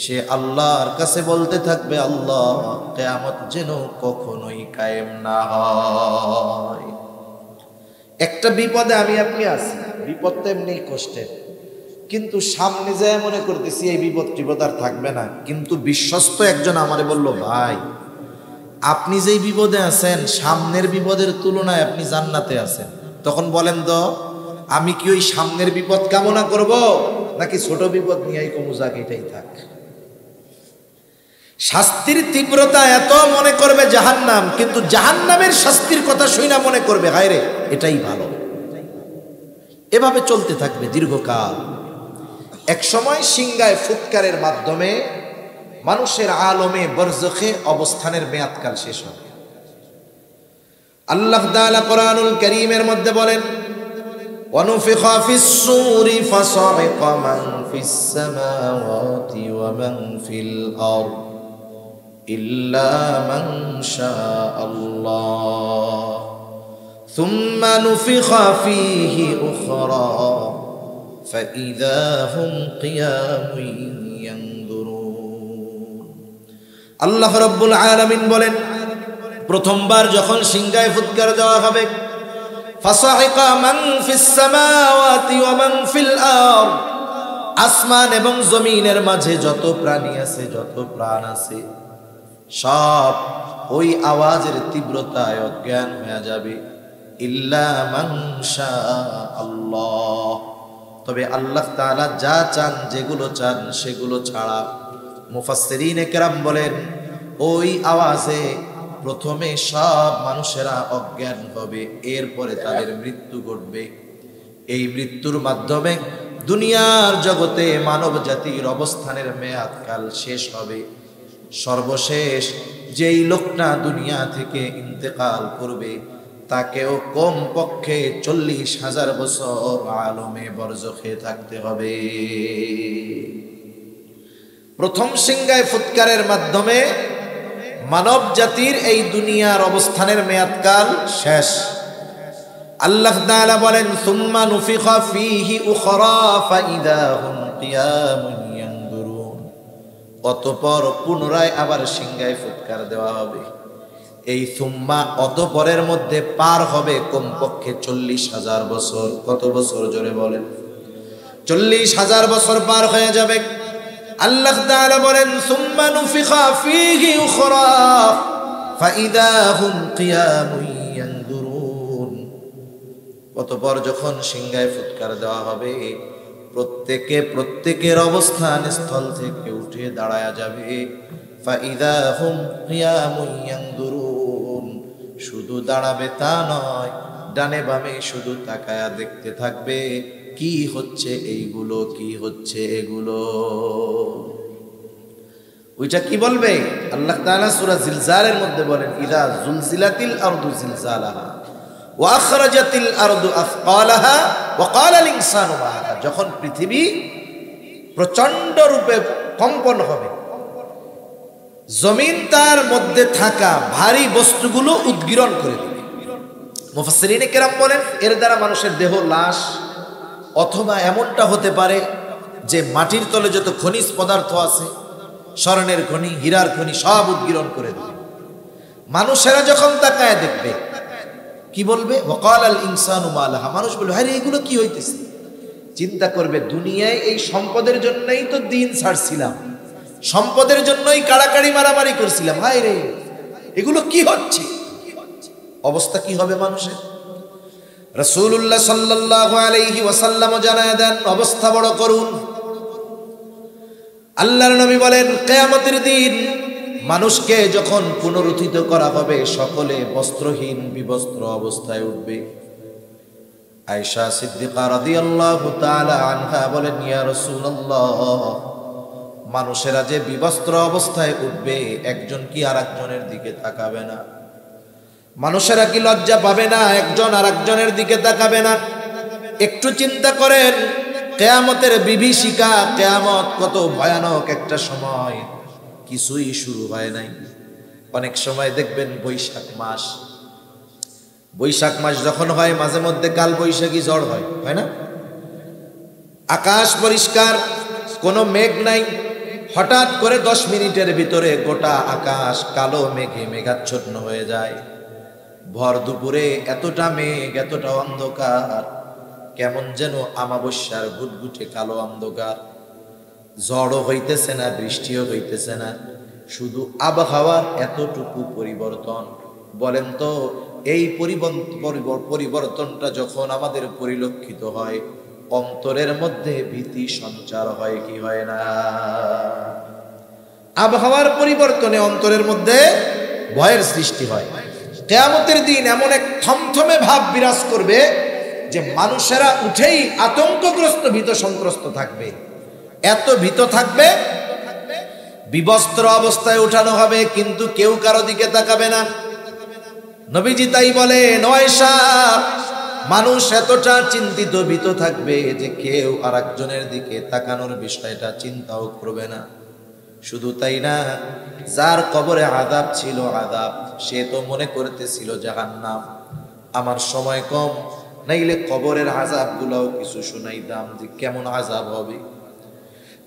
সে আল্লাহর কাছে বলতে থাকবে, আল্লাহ কিয়ামত যেন কখনোই কায়েম না হয়। একটা বিপদে আমি আপনি আছি, বিপদটা এমনি কষ্টের, কিন্তু সামনে যায় মনে করতেছি এই বিপদ আর থাকবে না। কিন্তু বিশ্বস্ত একজন আমারে বলল, ভাই আপনি যেই বিপদে আছেন সামনের বিপদের তুলনায় আপনি জান্নাতে আছেন। তখন বলেন তো, আমি কি ওই সামনের বিপদ কামনা করব নাকি ছোট বিপদ নিয়েই কমু, যাক এটাই থাক। শাস্তির তীব্রতা এত মনে করবে জাহান্নাম, কিন্তু জাহান্নামের শাস্তির কথা শুনে মনে করবে হায় রে এটাই ভালো। এভাবে চলতে থাকবে দীর্ঘকাল। এক সময় সিংগায় ফুৎকারের মাধ্যমে মানুষের আলমে বরজখে অবস্থানের মেয়াদকাল শেষ হবে। আল্লাহ তাআলা কোরআনুল কারীমের মধ্যে বলেন, ওয়ানুফিখা ফিস-সূরি ফাসাইকা মান ফিস-সামাওয়াতি ওয়া মান ফিল আরদ ইল্লা মান শাআল্লাহ সুম্মা নুফিখা ফীহি উখরা ফাইযা হুম কিয়ামুন ইয়ানজুরুন। আল্লাহ রাব্বুল আলামিন বলেন, প্রথমবার যখন সিংগায় ফুৎকার দেওয়া হবে, ফাসাইকা মান ফিস সামাওয়াতি ওয়া মান ফিল আরদ, আসমান এবং জমিনের মাঝে যত প্রাণী আছে, যত প্রাণ আছে, সব ওই আওয়াজের তীব্রতায় অজ্ঞান হয়ে যাবে। ইল্লা মান শাআল্লাহ, তবে আল্লাহ তাআলা যা চান, যেগুলো চান সেগুলো ছাড়া। মুফাসসিরিনে কেরাম বলেন, ওই আওয়াজে প্রথমে সব মানুষেরা অজ্ঞান হবে, এরপরে তাদের মৃত্যু ঘটবে। এই মৃত্যুর মাধ্যমে দুনিয়ার জগতে মানব জাতির অবস্থানের মেয়াদকাল শেষ হবে। সর্বশেষ যেই লোকটা দুনিয়া থেকে ইন্তেকাল করবে তাকেও কম পক্ষে 40,000 বছর আলমে বরজখে থাকতে হবে। প্রথম সিংগায় ফুৎকারের মাধ্যমে মানব জাতির এই দুনিয়ার অবস্থানের মেয়াদকাল শেষ। আল্লাহ তাআলা বলেন, সুম্মা নুফিখা ফীহি উখরা ফাইদা হুম কিয়ামুন ইয়ানজুরুন। অতঃপর পুনরায় আবার সিংগায় ফুৎকার দেওয়া হবে। এই সুম্মা অতঃপরের মধ্যে পার হবে কমপক্ষে 40,000 বছর। কত বছর জোরে বলেন? 40,000 বছর পার হয়ে যাবে। আল্লাহ তাআলা বলেন, সুম্মা নুফিখা ফীহি উখরা ফাইদা হুম কিয়ামুন ইয়ানজুরুন। অতঃপর যখন সিংগায় ফুৎকার দেওয়া হবে, প্রত্যেকের অবস্থান স্থল থেকে উঠে দাঁড়ায়া যাবে। ফাইদা হুম কিয়ামুন ইয়ানজুরুন। শুধু দাঁড়াবে তা নয়, ডানে বামে শুধু তাকায়া দেখতে থাকবে, কি হচ্ছে এইগুলো, কি হচ্ছে এগুলো। ওইটা কি বলবে? আল্লাহ তাআলা সূরা জিলজালের মধ্যে বলেন, ইযা জুলজিলাতিল আরদু জিলজালাহা ওয়া আখরাজাতিল আরদু আথকালাহা ওয়া ক্বালাল ইনসানু মা লাহা। যখন পৃথিবী প্রচন্ড রূপে কম্পন হবে, জমিন তার মধ্যে থাকা ভারী বস্তুগুলো উদ্গীরণ করে দেবে। মুফাসসিরিনে কেরাম বলেন, এর দ্বারা মানুষের দেহ, লাশ, অথবা এমনটা হতে পারে যে মাটির তলে যত খনিজ পদার্থ আছে, স্বর্ণের খনি, হীরার খনি, সব উদ্গীরণ করে দেবে। মানুষেরা যখন তাকায় দেখবে, কি বলবে? ওয়াকালাল ইনসানু মা লাহা। মানুষ বলবে, আরে এগুলো কি হইতেছে? চিন্তা করবে, দুনিয়ায় এই সম্পদের জন্যই তো দিন ছাড়ছিলাম, সম্পদের জন্যই কাড়াকাড়ি মারামারি করছিলাম, হায় রে এগুলো কি হচ্ছে? অবস্থা কি হবে মানুষের? রাসূলুল্লাহ সাল্লাল্লাহু আলাইহি ওয়াসাল্লাম জানায় দেন, অবস্থা বড় করুন। আল্লাহর নবী বলেন, কিয়ামতের দিন মানুষকে যখন পুনরুত্থিত করা হবে, সকলে বস্ত্রহীন বিবস্ত্র অবস্থায় উঠবে। আয়েশা সিদ্দিকা রাদিয়াল্লাহু তাআলা আনহা বলেন, ইয়া রাসূলুল্লাহ, মানুষেরা যে বিবস্ত্র অবস্থায় উঠবে, একজন কি আরেকজনের দিকে তাকাবে না? মানুষেরা কি লজ্জা পাবে না? একজন আরেকজনের দিকে তাকাবে না? একটু চিন্তা করেন, কিয়ামতের বিভীষিকা, কিয়ামত কত ভয়ানক একটা সময়, কিছুই শুরু হয় নাই। অনেক সময় দেখবেন বৈশাখ মাস যখন হয়, মাঝে মধ্যে কাল বৈশাখী ঝড় হয়, হয় না? আকাশ পরিষ্কার, কোনো মেঘ নাই, হঠাৎ করে 10 মিনিটের ভিতরে গোটা আকাশ কালো মেঘে মেঘাচ্ছন্ন হয়ে যায়। ভর দুপুরে এতটা মেঘ, এতটা অন্ধকার, কেমন যেন আমাবস্যার ঘুটঘুটে কালো অন্ধকার। ঝড়ও হইতেছে না, বৃষ্টিও হইতেছে না, শুধু আবহাওয়ার এতটুকু পরিবর্তন। বলেন তো, এই পরিবর্তনটা যখন আমাদের পরিলক্ষিত হয়, অন্তরের মধ্যে ভীতি সঞ্চার হয় কি হয় না? আবহাওয়ার পরিবর্তনে অন্তরের মধ্যে ভয়ের সৃষ্টি হয়। কিয়ামতের দিন এমন এক থমথমে ভাব বিরাজ করবে যে মানুষেরা উঠেই আতঙ্কগ্রস্ত, ভীত সন্ত্রস্ত থাকবে। এত ভীত থাকবে, বিবস্ত্র অবস্থায় উঠানো হবে, কিন্তু কেউ কারো দিকে তাকাবে না। নবীজি তাই বলেন, আয়েশা, মানুষ এতটা চিন্তিত, ভীত থাকবে যে কেউ আরেকজনের দিকে তাকানোর বিষয়টা চিন্তাও করবে না। শুধু তাই না, যার কবরে আযাব ছিল, আযাব, সে তো মনে করতেছিল জাহান্নাম। আমার সময় কম, নাইলে কবরের আযাবগুলোও কিছু শুনাইতাম যে কেমন আযাব হবে।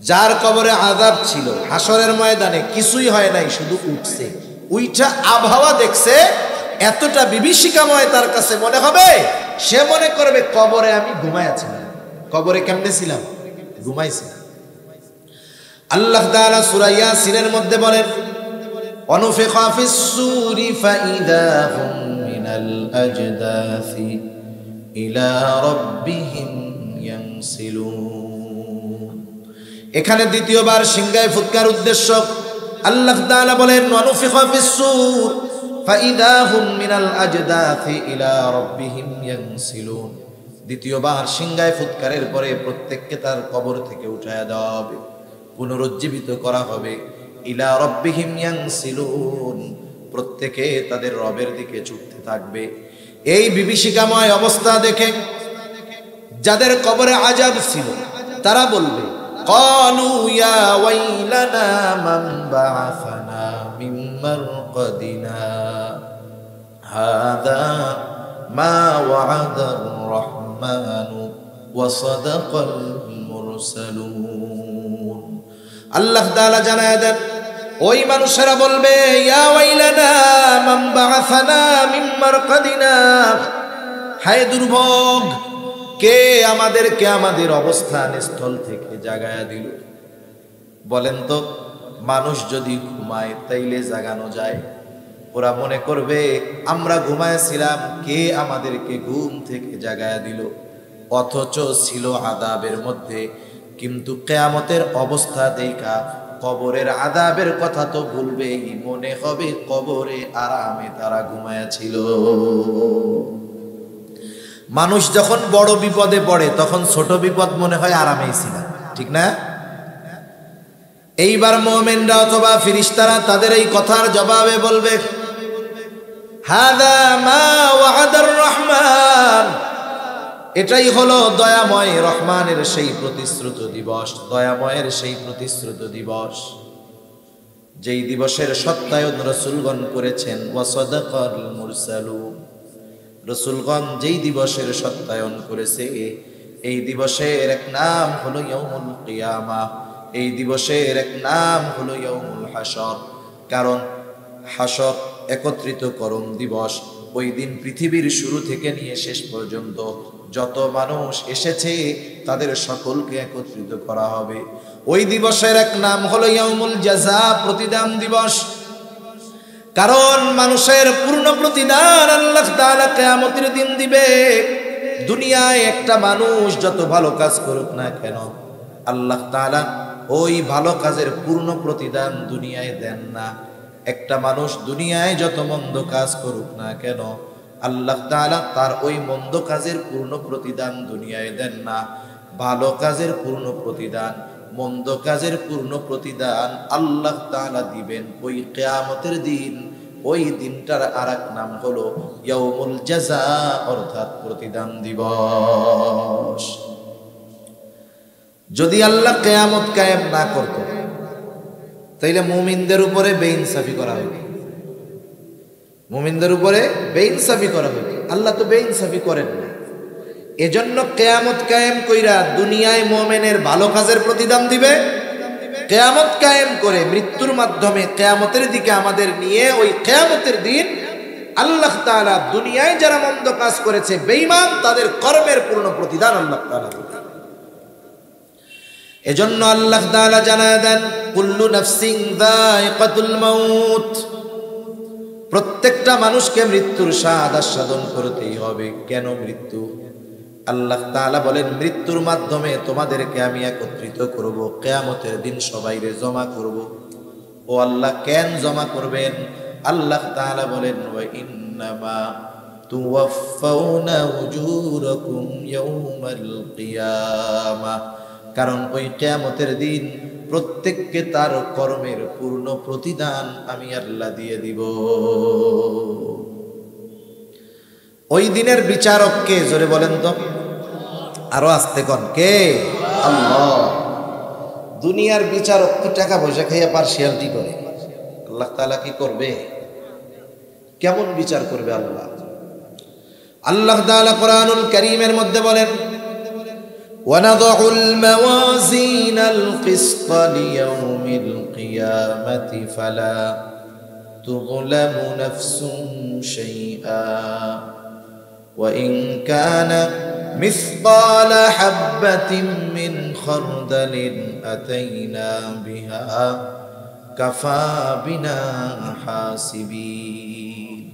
যার কবরে আযাব ছিল, হাসরের ময়দানে কিছুই হয় নাই, শুধু উঠছে, উইঠা আবহাওয়া দেখছে, এতটা বিভীষিকাময় তার কাছে মনে হবে, সে মনে করবে কবরে আমি ঘুমাইয়াছিলাম। কবরে কেমনে ছিলাম? ঘুমাইছিলাম। আল্লাহ তাআলা সূরা ইয়াসিনের মধ্যে বলেন, অনুফিখা ফিস সূরি ফাইদা হুম মিনাল আজদাসি ইলা রাব্বিহিম ইয়ানসিলুন। এখানে দ্বিতীয়বার সিংগায় ফুৎকার উদ্দেশ্য। আল্লাহ তাআলা বলেন, অনুফিখা ফিস সূর ফাইদা হুম মিনাল আজদাসি ইলা রাব্বিহিম ইয়ানসিলুন। দ্বিতীয়বার সিংগায় ফুৎকারের পরে প্রত্যেককে তার কবর থেকে উঠায়া দেওয়া হবে, পুনরুজ্জীবিত করা হবে। ইলা রাব্বিহিম ইয়ানসিলুন, প্রত্যেকে তাদের রবের দিকে ছুটতে থাকবে। এই বিভীষিকাময় অবস্থা দেখে যাদের কবরে আযাব ছিল তারা বলবে, ক্বালু ইয়া ওয়াইলানা মান বা'আসানা মিন মারকাদিনা হাযা মা ওয়া'আদার রাহমানু ওয়া সাদাকাল মুরসালুন। আল্লাহ তাআলা জানায় দেন, ওই মানুষেরা বলবে, ইয়া ওয়াইলানা মান বা'আসানা মিন মারকাদিনা, হায় দুর্ভোগ, কে আমাদেরকে আমাদের অবস্থান স্থল থেকে জাগায়া দিল। বলেন তো, মানুষ যদি ঘুমায় তাইলে জাগানো যায়? ওরা মনে করবে আমরা ঘুমাইছিলাম, কে আমাদেরকে ঘুম থেকে জাগায়া দিল। অথচ ছিল আযাবের মধ্যে, কিন্তু কিয়ামতের অবস্থা দেখা কবরের আযাবের কথা তো ভুলবেই, মনে হবে কবরে আরামে তারা ঘুমায়াছিল। মানুষ যখন বড় বিপদে পড়ে তখন ছোট বিপদ মনে হয় আরামেই ছিল, ঠিক না? এইবার মুমিনরা অথবা ফেরেশতারা তাদের এই কথার জবাবে বলবে, হাযা মা ওয়া'আদার রহমান, এটাই হলো দয়াময় রহমানের সেই প্রতিশ্রুত দিবস, দয়াময়ের সেই প্রতিশ্রুত দিবস, যেই দিবসের সত্যায়ন রাসূলগণ করেছেন। ওয়া সাদাকাল মুরসালুন, রাসূলগণ যেই দিবসের সত্যায়ন করেছে, এই দিবসের এক নাম হলো ইয়াউমুল কিয়ামাহ, এই দিবসের এক নাম হলো ইয়াউমুল হাসর। কারণ হাসর একত্রিতকরণ দিবস, ওই দিন পৃথিবীর শুরু থেকে নিয়ে শেষ পর্যন্ত যত মানুষ এসেছে তাদের সকলকে একত্রিত করা হবে। ওই দিবসের এক নাম হলো ইয়াউমুল জাযা, প্রতিদান দিবস। কারণ মানুষের পূর্ণ প্রতিদান আল্লাহ তাআলা কিয়ামতের দিন দিবে। দুনিয়ায় একটা মানুষ যত ভালো কাজ করুক না কেন, আল্লাহ তাআলা ওই ভালো কাজের পূর্ণ প্রতিদান দুনিয়ায় দেন না। একটা মানুষ দুনিয়ায় যত মন্দ কাজ করুক না কেন, আল্লাহ তাআলা তার ওই মন্দ কাজের পূর্ণ প্রতিদান দুনিয়ায় দেন না। ভালো কাজের পূর্ণ প্রতিদান, মন্দ কাজের পূর্ণ প্রতিদান আল্লাহ তাআলা দিবেন ওই কিয়ামতের দিন। ওই দিনটার আরেক নাম হলো ইয়াউমুল জাযা, অর্থাৎ প্রতিদান দিবস। যদি আল্লাহ কিয়ামত কায়েম না করত তাইলে মুমিনদের উপরে বেইনসাফি করা হতো, মুমিনদের উপরে বেইনসাফি করা হতো। আল্লাহ তো বেইনসাফি করেন না, এজন্য কিয়ামত কায়েম কইরা দুনিয়ায় মুমিনের ভালো কাজের প্রতিদান দিবে। কিয়ামত কায়েম করে মৃত্যুর মাধ্যমে কিয়ামতের দিকে আমাদের নিয়ে ওই কিয়ামতের দিন আল্লাহ তাআলা দুনিয়ায় যারা মন্দ কাজ করেছে বেঈমান, তাদের কর্মের পূর্ণ প্রতিদান আল্লাহ তাআলা দিবেন। এজন্য আল্লাহ তাআলা জানায় দেন, কুল্লু নাফসিন যায়িকাতুল মাউত, প্রত্যেকটা মানুষকে মৃত্যুর স্বাদ আস্বাদন করতেই হবে। কেন মৃত্যু? আল্লাহ তাআলা বলেন, মৃত্যুর মাধ্যমে তোমাদেরকে আমি একত্রিত করব, কিয়ামতের দিন সবাইরে জমা করব। ও আল্লাহ, কেন জমা করবেন? আল্লাহ তাআলা বলেন, ওয়া ইন্নামা তুওয়াফাউনা উজুরাকুম ইয়াউমাল কিয়ামাহ, কারণ ওই কিয়ামতের দিন প্রত্যেককে তার কর্মের পূর্ণ প্রতিদান আমি আল্লাহ দিয়ে দিব। ওই দিনের বিচারক কে? জোরে বলেন তো, আরো আস্তে কোন, কে? আল্লাহ। দুনিয়ার বিচারক তো টাকা পয়সা খাইয়া পার্সিয়ালিটি করে, আল্লাহ তাআলা কি করবে? কেমন বিচার করবে আল্লাহ? আল্লাহ তাআলা কোরআনুল কারীমের মধ্যে বলেন, وَنَضَعُ الْمَوَازِينَ الْقِسْطَ لِيَوْمِ الْقِيَامَةِ فَلَا تُظْلَمُ نَفْسٌ شَيْئًا وَإِنْ كَانَ مِثْقَالَ حَبَّةٍ مِّنْ خَرْدَلٍ أَتَيْنَا بِهَا كَفَى بِنَا حَاسِبِينَ।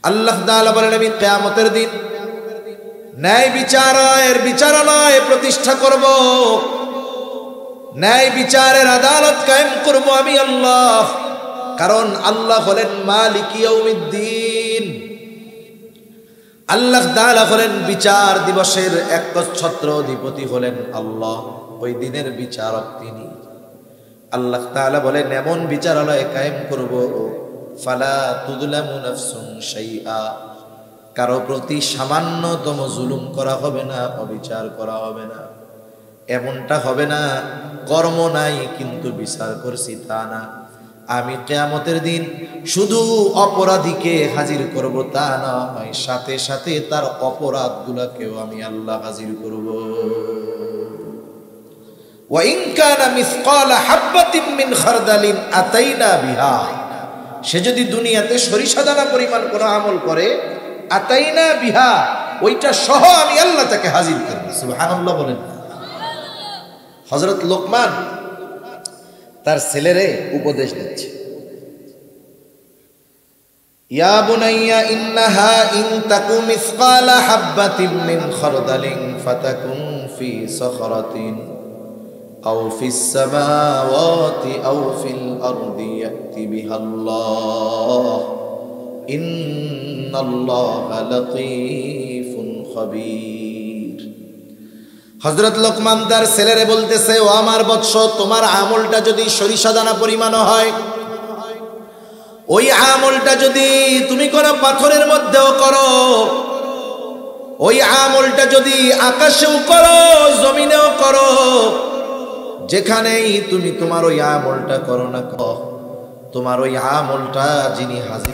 আল্লাহ তাআলা বলেন, আমি কিয়ামতের দিন ন্যায় বিচারের বিচারালয় প্রতিষ্ঠা করব, ন্যায় বিচারের আদালত কায়েম করব আমি আল্লাহ। কারণ আল্লাহ হলেন মালিক ইয়াউমিদ্দিন, আল্লাহ তাআলা হলেন বিচার দিবসের একচ্ছত্র অধিপতি হলেন আল্লাহ। ওই দিনের বিচারক তিনি। আল্লাহ তাআলা বলেন এমন বিচারালয় কায়েম করব ফালা তুযলামু নাফসুন শাইআ, কারো প্রতি সামান্যতম জুলুম করা হবে না, অবিচার করা হবে না। এমনটা হবে না কর্ম নাই কিন্তু বিচার করছি তা না। আমি কিয়ামতের দিন শুধু অপরাধীকে হাজির করব তা নয়, সাথে সাথে তার অপরাধগুলোকেও আমি আল্লাহ হাজির করব। ওয়া ইন কানা মিসকালা হাববাতিন মিন খারদালিন আতাইনা বিহা, সে যদি দুনিয়াতে সরিষা দানা পরিমাণ কোনো আমল করে, আতাইনা বিহা, ওইটা সহ আমি আল্লাহ তাকে হাজির করব। সুবহানাল্লাহ বলেন। হযরত লোকমান তার ছেলেরে উপদেশ দিচ্ছে, ইয়া বুনাইয়া ইন্নাহা ইন তাকু মিসকালা হাববাতিন মিন খারদালিন ফাতাকুন ফি সাখরাতিন আও ফিস সামাওয়াতি আও ফিল আরদি ইয়াতি বিহাল্লাহ ইন্নাল্লাহা লাতীফুন খাবীর। হযরত লোকমান তার ছেলেরে বলতেছে, ও আমার বৎস, তোমার আমলটা যদি সরিষা দানা পরিমাণ হয়, ওই আমলটা যদি তুমি কোনো পাথরের মধ্যেও করো, ওই আমলটা যদি আকাশেও করো জমিনেও করো, যেখানেই তুমি তোমার ওই আমলটা করো না, তোমার ওই আমলটা যিনি হাজির